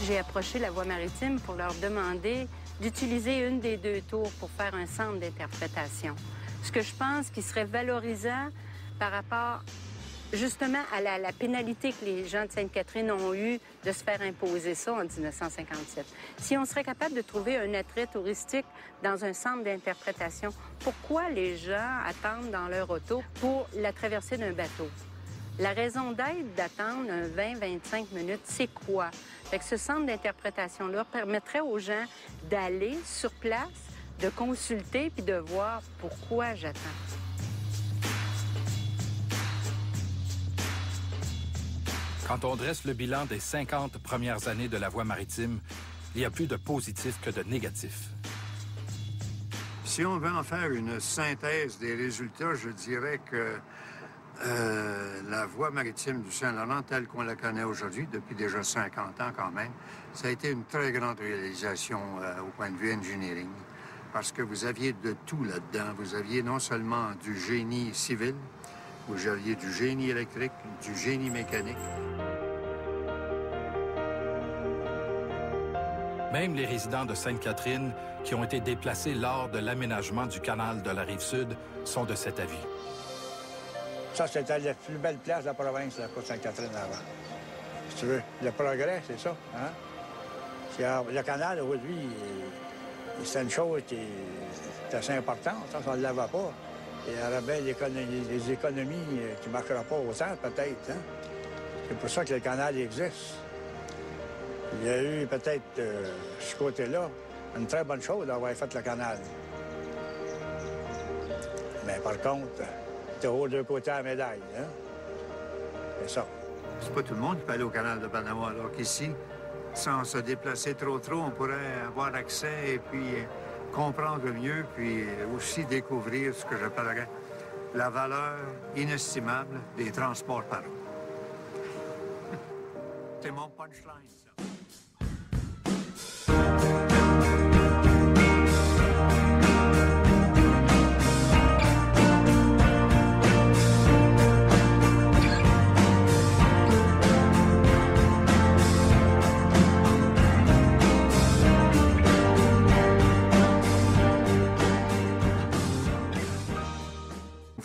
J'ai approché la voie maritime pour leur demander d'utiliser une des 2 tours pour faire un centre d'interprétation. Ce que je pense qui serait valorisant par rapport justement à la pénalité que les gens de Sainte-Catherine ont eue de se faire imposer ça en 1957. Si on serait capable de trouver un attrait touristique dans un centre d'interprétation, pourquoi les gens attendent dans leur auto pour la traversée d'un bateau? La raison d'être d'attendre 20-25 minutes, c'est quoi? Fait que ce centre d'interprétation-là permettrait aux gens d'aller sur place, de consulter puis de voir pourquoi j'attends. Quand on dresse le bilan des 50 premières années de la voie maritime, il y a plus de positifs que de négatifs. Si on veut en faire une synthèse des résultats, je dirais que la voie maritime du Saint-Laurent, telle qu'on la connaît aujourd'hui, depuis déjà 50 ans quand même, ça a été une très grande réalisation au point de vue engineering, parce que vous aviez de tout là-dedans. Vous aviez non seulement du génie civil, vous aviez du génie électrique, du génie mécanique. Même les résidents de Sainte-Catherine, qui ont été déplacés lors de l'aménagement du canal de la Rive-Sud, sont de cet avis. Ça, c'était la plus belle place de la province, la côte Sainte-Catherine avant. Si tu veux, le progrès, c'est ça. Hein? Le canal, aujourd'hui, c'est une chose qui est assez importante. Ça, on ne l'avait pas. Il y aurait bien les économies qui ne marcheraient pas autant, peut-être. Hein? C'est pour ça que le canal existe. Il y a eu peut-être, ce côté-là, une très bonne chose d'avoir fait le canal. Mais par contre, c'est aux deux côtés à la médaille. Hein? C'est ça. C'est pas tout le monde qui peut aller au canal de Panama, alors qu'ici, sans se déplacer trop, on pourrait avoir accès et puis comprendre mieux, puis aussi découvrir ce que j'appellerais la valeur inestimable des transports par eau. C'est mon punchline, ça.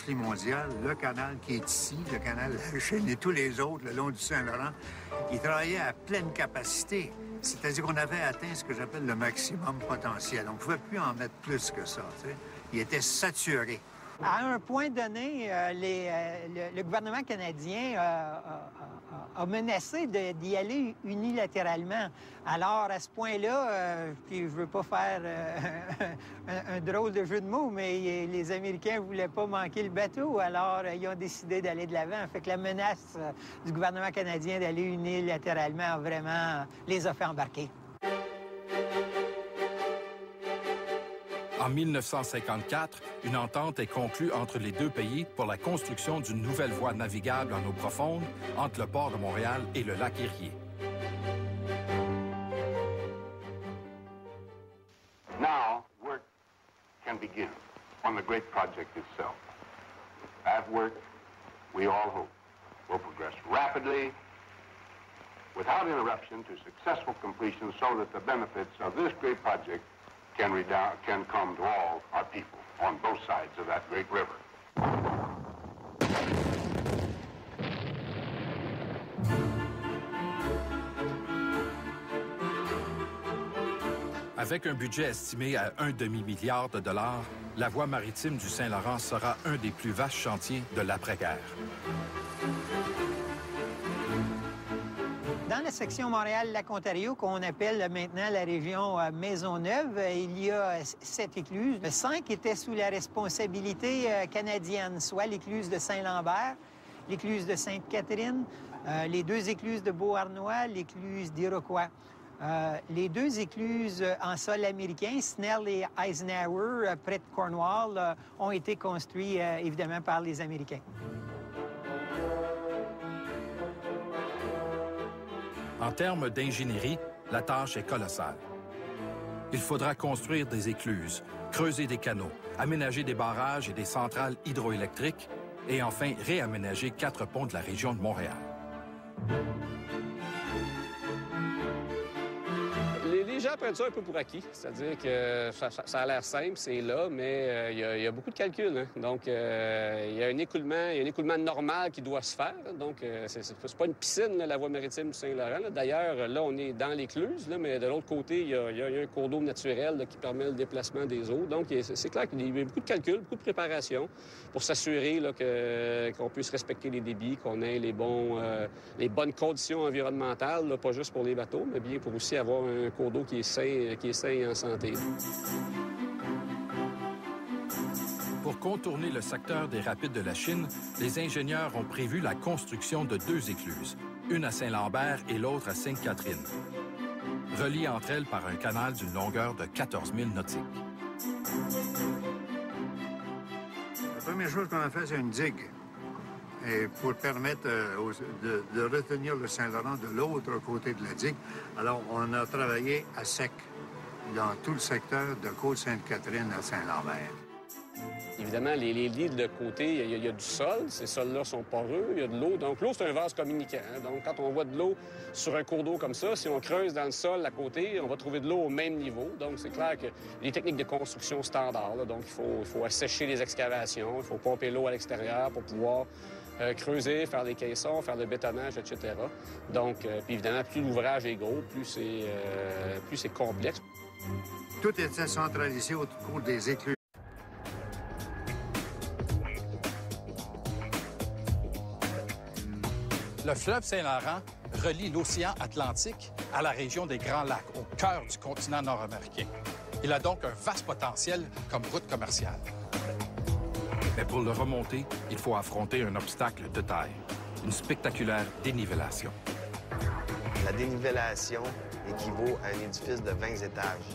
Mondial, le canal qui est ici, le canal de la Chine et tous les autres le long du Saint-Laurent, ils travaillaient à pleine capacité. C'est-à-dire qu'on avait atteint ce que j'appelle le maximum potentiel. On ne pouvait plus en mettre plus que ça. Tu sais. Il était saturé. À un point donné, le gouvernement canadien a menacé d'y aller unilatéralement. Alors, à ce point-là, puis je veux pas faire un drôle de jeu de mots, mais les Américains ne voulaient pas manquer le bateau, alors ils ont décidé d'aller de l'avant. Fait que la menace du gouvernement canadien d'aller unilatéralement les a fait embarquer. En 1954, une entente est conclue entre les deux pays pour la construction d'une nouvelle voie navigable en eau profonde entre le port de Montréal et le lac Erie. Now, work can begin on the great project itself. That work, we all hope, will progress rapidly, without interruption, to successful completion so that the benefits of this great project can come to all our people on both sides of that great river. Avec un budget estimé à un demi-milliard de dollars, la voie maritime du Saint-Laurent sera un des plus vastes chantiers de l'après-guerre. Dans la section Montréal-Lac-Ontario, qu'on appelle maintenant la région Maisonneuve, il y a 7 écluses. 5 étaient sous la responsabilité canadienne, soit l'écluse de Saint-Lambert, l'écluse de Sainte-Catherine, les 2 écluses de Beauharnois, l'écluse d'Iroquois. Les 2 écluses en sol américain, Snell et Eisenhower, près de Cornwall, ont été construits évidemment par les Américains. En termes d'ingénierie, la tâche est colossale. Il faudra construire des écluses, creuser des canaux, aménager des barrages et des centrales hydroélectriques et enfin réaménager 4 ponts de la région de Montréal. Les gens prendre ça un peu pour acquis. C'est-à-dire que ça a l'air simple, c'est là, mais il y a beaucoup de calculs. Hein. Donc, il y a un écoulement normal qui doit se faire. Donc, c'est pas une piscine, là, la voie maritime du Saint-Laurent. D'ailleurs, là, on est dans l'écluse, mais de l'autre côté, il y a un cours d'eau naturel là, qui permet le déplacement des eaux. Donc, c'est clair qu'il y a beaucoup de calculs, beaucoup de préparation pour s'assurer qu'on puisse respecter les débits, qu'on ait les bonnes conditions environnementales, là, pas juste pour les bateaux, mais bien pour aussi avoir un cours d'eau qui est sain et en santé. Pour contourner le secteur des rapides de la Chine, les ingénieurs ont prévu la construction de 2 écluses, une à Saint-Lambert et l'autre à Sainte-Catherine, reliées entre elles par un canal d'une longueur de 14 000 nautiques. La première chose qu'on a fait, c'est une digue. Et pour permettre de retenir le Saint-Laurent de l'autre côté de la digue, alors on a travaillé à sec dans tout le secteur de Côte-Sainte-Catherine à Saint-Lambert. Évidemment, les lits de côté, il y a du sol. Ces sols-là sont poreux, il y a de l'eau. Donc, l'eau, c'est un vase communicant. Hein? Donc, quand on voit de l'eau sur un cours d'eau comme ça, si on creuse dans le sol à côté, on va trouver de l'eau au même niveau. Donc, c'est clair que les techniques de construction standards, là, donc il faut assécher les excavations, il faut pomper l'eau à l'extérieur pour pouvoir creuser, faire des caissons, faire le bétonnage, etc. Donc, puis évidemment, plus l'ouvrage est gros, plus c'est complexe. Tout était centralisé autour des écluses. Le fleuve Saint-Laurent relie l'océan Atlantique à la région des Grands Lacs, au cœur du continent nord-américain. Il a donc un vaste potentiel comme route commerciale. Mais pour le remonter, il faut affronter un obstacle de taille, une spectaculaire dénivellation. La dénivellation équivaut à un édifice de 20 étages.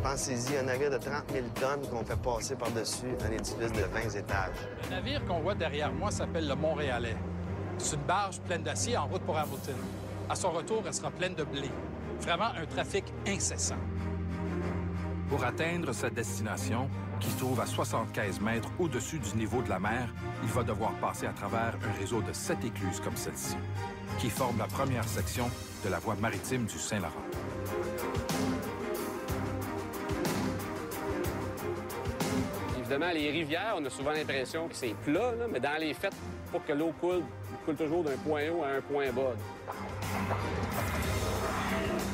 Pensez-y, un navire de 30 000 tonnes qu'on fait passer par-dessus un édifice de 20 étages. Le navire qu'on voit derrière moi s'appelle le Montréalais. C'est une barge pleine d'acier en route pour Hamilton. À son retour, elle sera pleine de blé. Vraiment un trafic incessant. Pour atteindre sa destination, qui se trouve à 75 mètres au-dessus du niveau de la mer, il va devoir passer à travers un réseau de 7 écluses comme celle-ci, qui forment la première section de la voie maritime du Saint-Laurent. Évidemment, les rivières, on a souvent l'impression que c'est plat, là, mais dans les faits, pour que l'eau coule toujours d'un point haut à un point bas.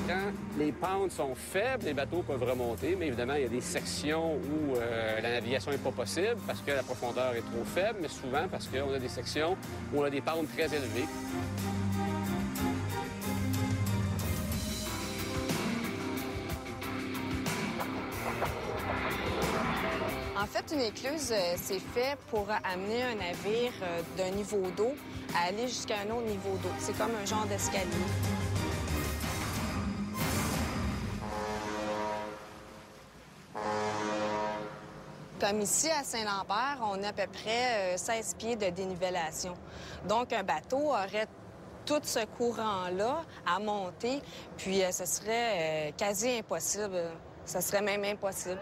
Quand les pentes sont faibles, les bateaux peuvent remonter, mais évidemment, il y a des sections où la navigation n'est pas possible parce que la profondeur est trop faible, mais souvent parce qu'on a des sections où on a des pentes très élevées. En fait, une écluse, c'est fait pour amener un navire d'un niveau d'eau à aller jusqu'à un autre niveau d'eau. C'est comme un genre d'escalier. Comme ici, à Saint-Lambert, on a à peu près 16 pieds de dénivellation. Donc, un bateau aurait tout ce courant-là à monter, puis ce serait quasi impossible. Ce serait même impossible.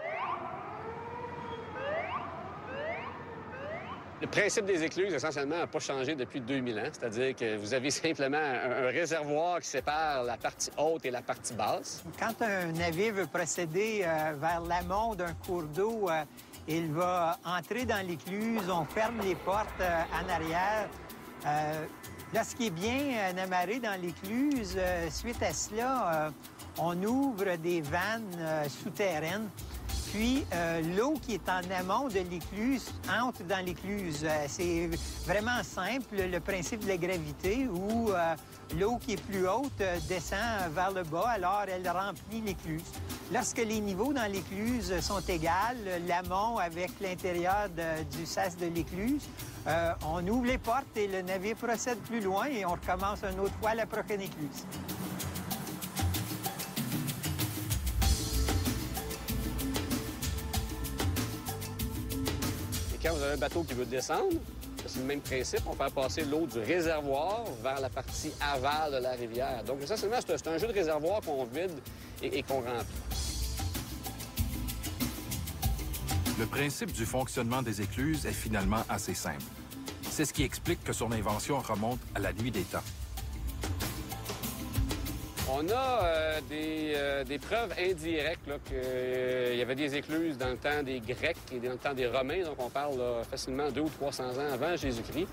Le principe des écluses, essentiellement, n'a pas changé depuis 2000 ans. C'est-à-dire que vous avez simplement un réservoir qui sépare la partie haute et la partie basse. Quand un navire veut procéder vers l'amont d'un cours d'eau, il va entrer dans l'écluse, on ferme les portes en arrière. Là, ce qui est bien amarré dans l'écluse, suite à cela, on ouvre des vannes souterraines. Puis, l'eau qui est en amont de l'écluse entre dans l'écluse. C'est vraiment simple, le principe de la gravité, où l'eau qui est plus haute descend vers le bas, alors elle remplit l'écluse. Lorsque les niveaux dans l'écluse sont égaux, l'amont avec l'intérieur du sas de l'écluse, on ouvre les portes et le navire procède plus loin et on recommence une autre fois la prochaine écluse. Quand vous avez un bateau qui veut descendre, c'est le même principe. On fait passer l'eau du réservoir vers la partie aval de la rivière. Donc, essentiellement, c'est un jeu de réservoir qu'on vide et qu'on remplit. Le principe du fonctionnement des écluses est finalement assez simple. C'est ce qui explique que son invention remonte à la nuit des temps. On a des preuves indirectes qu'il y avait des écluses dans le temps des Grecs et dans le temps des Romains, donc on parle là, facilement 200 ou 300 ans avant Jésus-Christ.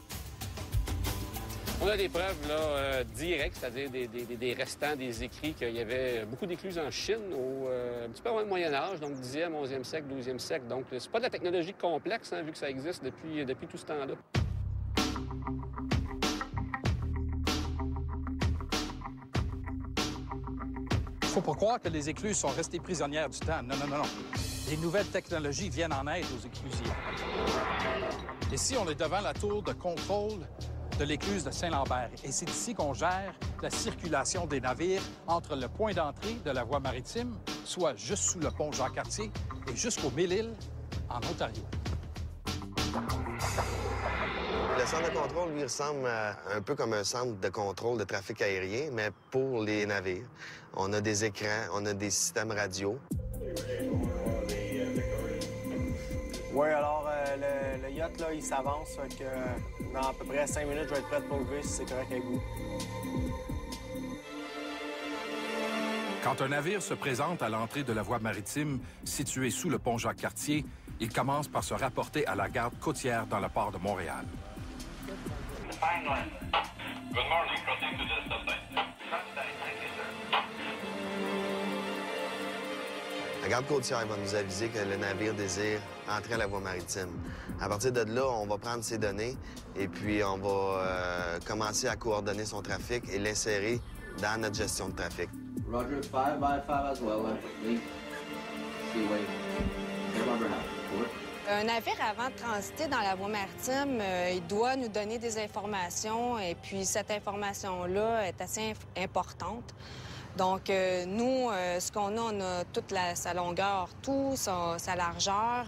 On a des preuves là, directes, c'est-à-dire des restants des écrits qu'il y avait beaucoup d'écluses en Chine un petit peu avant le Moyen-Âge, donc 10e, 11e siècle, 12e siècle. Donc c'est pas de la technologie complexe, hein, vu que ça existe depuis tout ce temps-là. Il ne faut pas croire que les écluses sont restées prisonnières du temps. Non, non, non, non. Les nouvelles technologies viennent en aide aux éclusiers. Ici, on est devant la tour de contrôle de l'écluse de Saint-Lambert. Et c'est ici qu'on gère la circulation des navires entre le point d'entrée de la voie maritime, soit juste sous le pont Jacques-Cartier, et jusqu'au Mille-Îles, en Ontario. Le centre de contrôle, lui, ressemble un peu comme un centre de contrôle de trafic aérien, mais pour les navires. On a des écrans, on a des systèmes radio. Oui, alors le yacht, là, il s'avance, que dans à peu près 5 minutes, je vais être prêt pour lever si c'est correct avec vous. Quand un navire se présente à l'entrée de la voie maritime située sous le pont Jacques-Cartier, il commence par se rapporter à la garde côtière dans le port de Montréal. Good morning, proceed to the subside. La garde côtière va nous aviser que le navire désire entrer à la voie maritime. À partir de là, on va prendre ces données et puis on va commencer à coordonner son trafic et l'insérer dans notre gestion de trafic. Roger, 5 by 5 as well. Link. Seaway. Rubber house. Un navire, avant de transiter dans la voie maritime, il doit nous donner des informations et puis cette information-là est assez importante. Donc, nous, ce qu'on a, on a toute sa longueur, tout, sa largeur.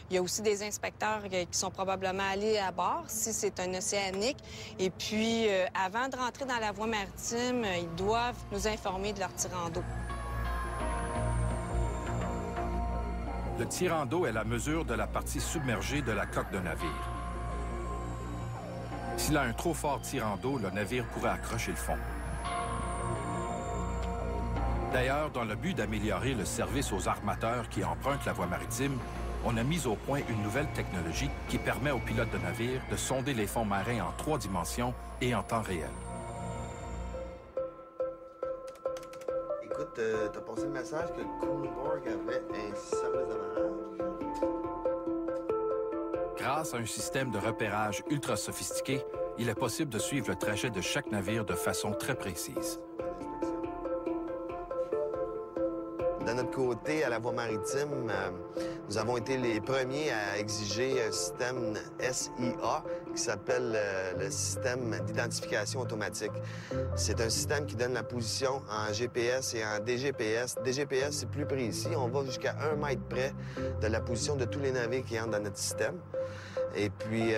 Il y a aussi des inspecteurs qui sont probablement allés à bord, si c'est un océanique. Et puis, avant de rentrer dans la voie maritime, ils doivent nous informer de leur tirant d'eau. Le tirant d'eau est la mesure de la partie submergée de la coque d'un navire. S'il a un trop fort tirant d'eau, le navire pourrait accrocher le fond. D'ailleurs, dans le but d'améliorer le service aux armateurs qui empruntent la voie maritime, on a mis au point une nouvelle technologie qui permet aux pilotes de navires de sonder les fonds marins en 3 dimensions et en temps réel. Écoute, t'as passé le message que le Coolborg avait un service de marrage. Grâce à un système de repérage ultra sophistiqué, il est possible de suivre le trajet de chaque navire de façon très précise. De notre côté, à la voie maritime, nous avons été les premiers à exiger un système SIA qui s'appelle le système d'identification automatique. C'est un système qui donne la position en GPS et en DGPS. DGPS, c'est plus précis. On va jusqu'à 1 mètre près de la position de tous les navires qui entrent dans notre système. Et puis,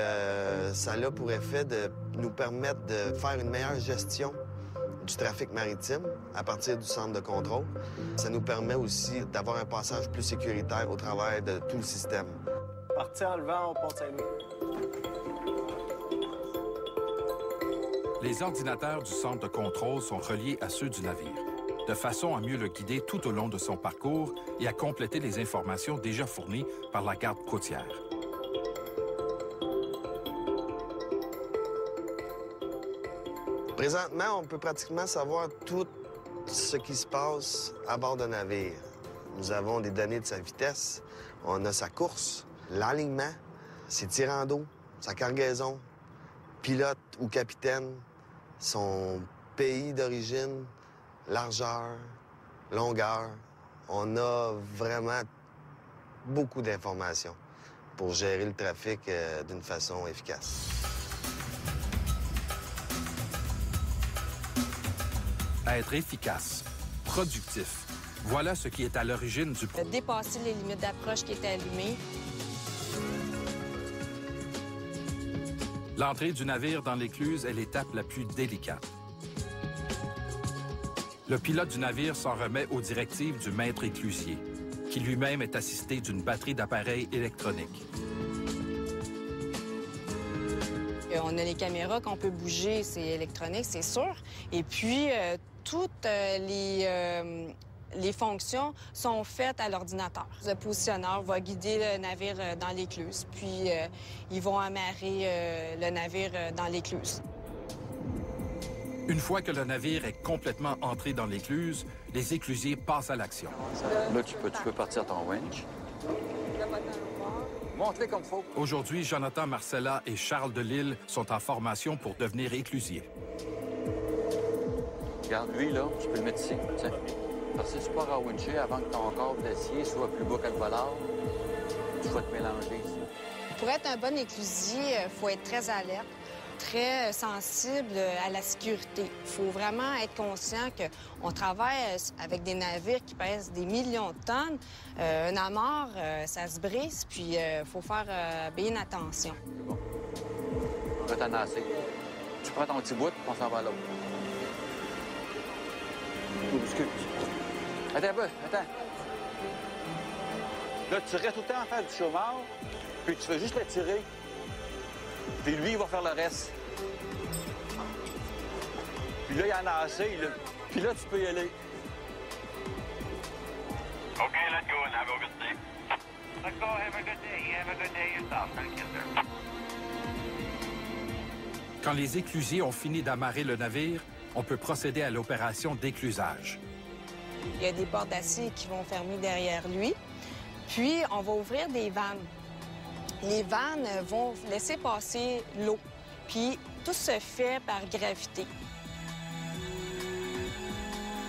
ça a pour effet de nous permettre de faire une meilleure gestion du trafic maritime à partir du centre de contrôle. Ça nous permet aussi d'avoir un passage plus sécuritaire au travers de tout le système. Parti en levant au pont Saint-Louis. Les ordinateurs du centre de contrôle sont reliés à ceux du navire, de façon à mieux le guider tout au long de son parcours et à compléter les informations déjà fournies par la garde côtière. Présentement, on peut pratiquement savoir tout ce qui se passe à bord d'un navire. Nous avons des données de sa vitesse, on a sa course, l'alignement, ses tirants d'eau, sa cargaison, pilote ou capitaine, son pays d'origine, largeur, longueur. On a vraiment beaucoup d'informations pour gérer le trafic d'une façon efficace. Être efficace, productif, voilà ce qui est à l'origine du projet. Dépasser les limites d'approche qui étaient allumées. L'entrée du navire dans l'écluse est l'étape la plus délicate. Le pilote du navire s'en remet aux directives du maître éclusier, qui lui-même est assisté d'une batterie d'appareils électroniques. On a les caméras qu'on peut bouger, c'est électronique, c'est sûr. Et puis, toutes les fonctions sont faites à l'ordinateur. Le positionneur va guider le navire dans l'écluse, puis ils vont amarrer le navire dans l'écluse. Une fois que le navire est complètement entré dans l'écluse, les éclusiers passent à l'action. Là, tu peux partir ton winch. Montre-les comme faut. Aujourd'hui, Jonathan Marcella et Charles Delisle sont en formation pour devenir éclusiers. Regarde, lui, là, tu peux le mettre ici. Tiens. Parce que tu pars à wincher avant que ton corps d'acier soit plus bas que le volard, tu vas te mélanger ici. Pour être un bon éclusier, il faut être très alerte, très sensible à la sécurité. Il faut vraiment être conscient qu'on travaille avec des navires qui pèsent des millions de tonnes. Un amarre, ça se brise, puis il faut faire bien attention. Bon. On va t'en assez. Tu prends ton petit bout, on s'en va à l'autre. Excuse. Attends un peu, attends. Là, tu restes tout le temps en face du chômeur, puis tu fais juste le tirer. Puis lui, il va faire le reste. Puis là, il y en a assez, là. Puis là, tu peux y aller. OK, let's go and have a good day. Let's go, have a good day. Have a good day yourself. Thank you, sir. Quand les éclusiers ont fini d'amarrer le navire, on peut procéder à l'opération d'éclusage. Il y a des portes d'acier qui vont fermer derrière lui. Puis, on va ouvrir des vannes. Les vannes vont laisser passer l'eau. Puis, tout se fait par gravité.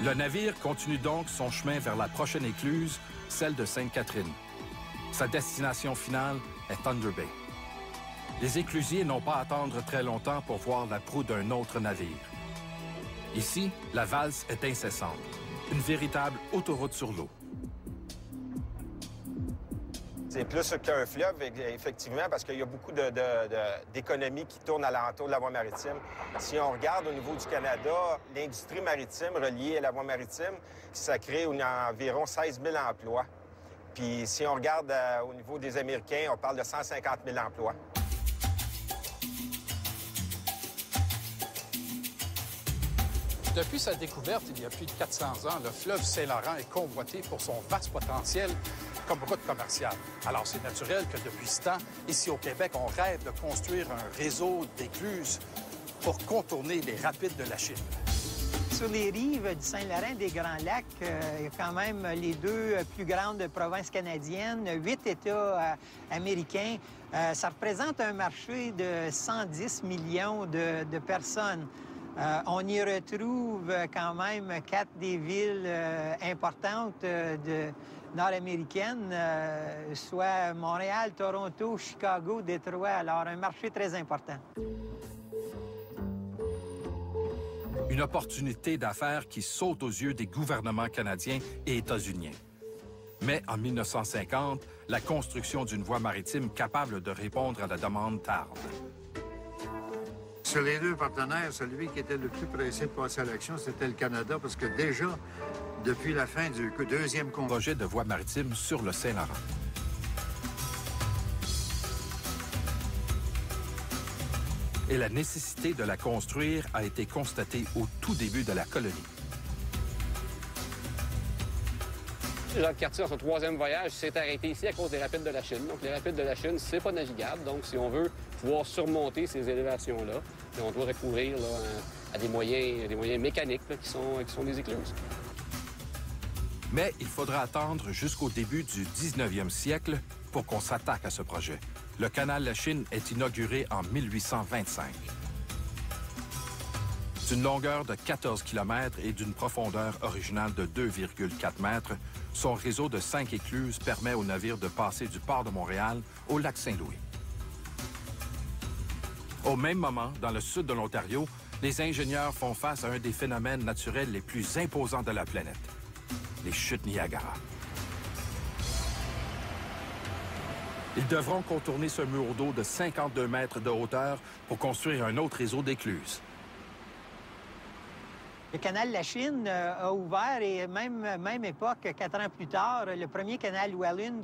Le navire continue donc son chemin vers la prochaine écluse, celle de Sainte-Catherine. Sa destination finale est Thunder Bay. Les éclusiers n'ont pas à attendre très longtemps pour voir la proue d'un autre navire. Ici, la valse est incessante. Une véritable autoroute sur l'eau. C'est plus qu'un fleuve, effectivement, parce qu'il y a beaucoup d'économies qui tournent alentour de la voie maritime. Si on regarde au niveau du Canada, l'industrie maritime reliée à la voie maritime, ça crée environ 16 000 emplois. Puis si on regarde au niveau des Américains, on parle de 150 000 emplois. Depuis sa découverte, il y a plus de 400 ans, le fleuve Saint-Laurent est convoité pour son vaste potentiel comme route commerciale. Alors, c'est naturel que depuis ce temps, ici au Québec, on rêve de construire un réseau d'écluses pour contourner les rapides de la Chine. Sur les rives du Saint-Laurent des Grands Lacs, il y a quand même les deux plus grandes provinces canadiennes, 8 États américains. Ça représente un marché de 110 millions de personnes. On y retrouve quand même 4 des villes importantes nord-américaines, soit Montréal, Toronto, Chicago, Détroit. Alors, un marché très important. Une opportunité d'affaires qui saute aux yeux des gouvernements canadiens et états-uniens. Mais en 1950, la construction d'une voie maritime capable de répondre à la demande tarde. Sur les deux partenaires, celui qui était le plus pressé de passer à l'action, c'était le Canada, parce que déjà, depuis la fin du deuxième projet de voie maritime sur le Saint-Laurent. Et la nécessité de la construire a été constatée au tout début de la colonie. Jacques Cartier, dans son troisième voyage, s'est arrêté ici à cause des rapides de la Chine. Donc, les rapides de la Chine, c'est pas navigable. Donc, si on veut pouvoir surmonter ces élévations-là, on doit recourir là, à des moyens mécaniques là, qui sont des écluses. Mais il faudra attendre jusqu'au début du 19e siècle pour qu'on s'attaque à ce projet. Le canal La Chine est inauguré en 1825. D'une longueur de 14 km et d'une profondeur originale de 2,4 mètres, son réseau de 5 écluses permet aux navires de passer du port de Montréal au lac Saint-Louis. Au même moment, dans le sud de l'Ontario, les ingénieurs font face à un des phénomènes naturels les plus imposants de la planète, les chutes Niagara. Ils devront contourner ce mur d'eau de 52 mètres de hauteur pour construire un autre réseau d'écluses. Le canal de la Chine a ouvert et même époque, 4 ans plus tard, le premier canal Welland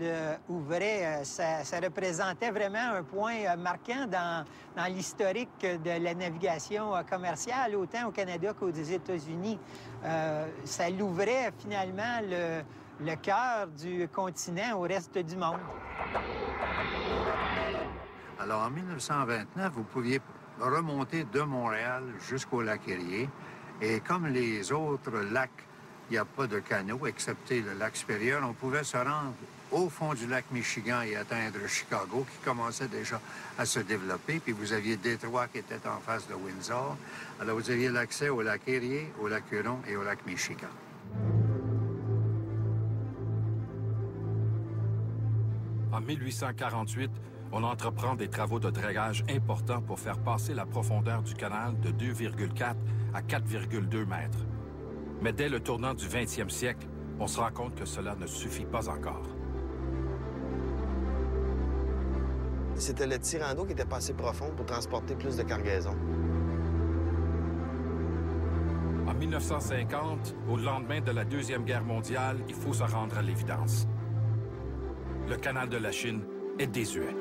ouvrait. Ça représentait vraiment un point marquant dans l'historique de la navigation commerciale, autant au Canada qu'aux États-Unis. Ça l'ouvrait finalement le cœur du continent au reste du monde. Alors, en 1929, vous pouviez remonter de Montréal jusqu'au lac Erie. Et comme les autres lacs, il n'y a pas de canaux, excepté le lac supérieur, on pouvait se rendre au fond du lac Michigan et atteindre Chicago, qui commençait déjà à se développer. Puis vous aviez Détroit qui était en face de Windsor. Alors vous aviez l'accès au lac Erie, au lac Huron et au lac Michigan. En 1848, on entreprend des travaux de dragage importants pour faire passer la profondeur du canal de 2,4 à 4,2 mètres. Mais dès le tournant du 20e siècle, on se rend compte que cela ne suffit pas encore. C'était le tirant d'eau qui était pas assez profond pour transporter plus de cargaison. En 1950, au lendemain de la Deuxième Guerre mondiale, il faut se rendre à l'évidence. Le canal de la Chine est désuet.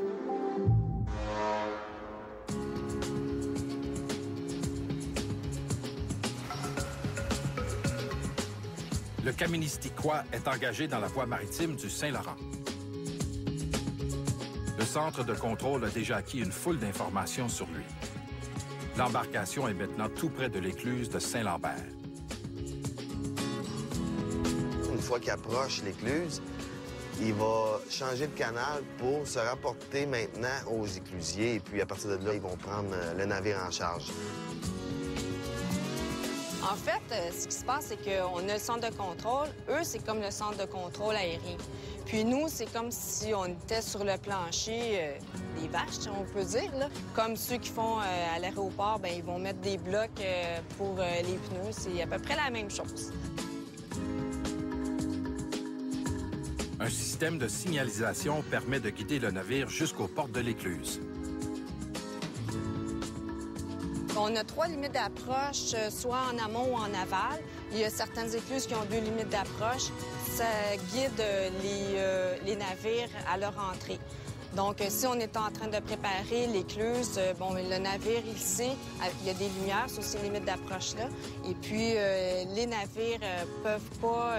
Le Kaministiquois est engagé dans la voie maritime du Saint-Laurent. Le centre de contrôle a déjà acquis une foule d'informations sur lui. L'embarcation est maintenant tout près de l'écluse de Saint-Lambert. Une fois qu'il approche l'écluse, il va changer de canal pour se rapporter maintenant aux éclusiers. Et puis, à partir de là, ils vont prendre le navire en charge. En fait, ce qui se passe, c'est qu'on a le centre de contrôle. Eux, c'est comme le centre de contrôle aérien. Puis nous, c'est comme si on était sur le plancher des vaches, on peut dire, là. Comme ceux qui font à l'aéroport, bien, ils vont mettre des blocs pour les pneus. C'est à peu près la même chose. Un système de signalisation permet de guider le navire jusqu'aux portes de l'écluse. On a 3 limites d'approche, soit en amont ou en aval. Il y a certaines écluses qui ont 2 limites d'approche. Ça guide les navires à leur entrée. Donc, si on est en train de préparer l'écluse, le navire, il sait, il y a des lumières sur ces limites d'approche-là. Et puis, les navires peuvent pas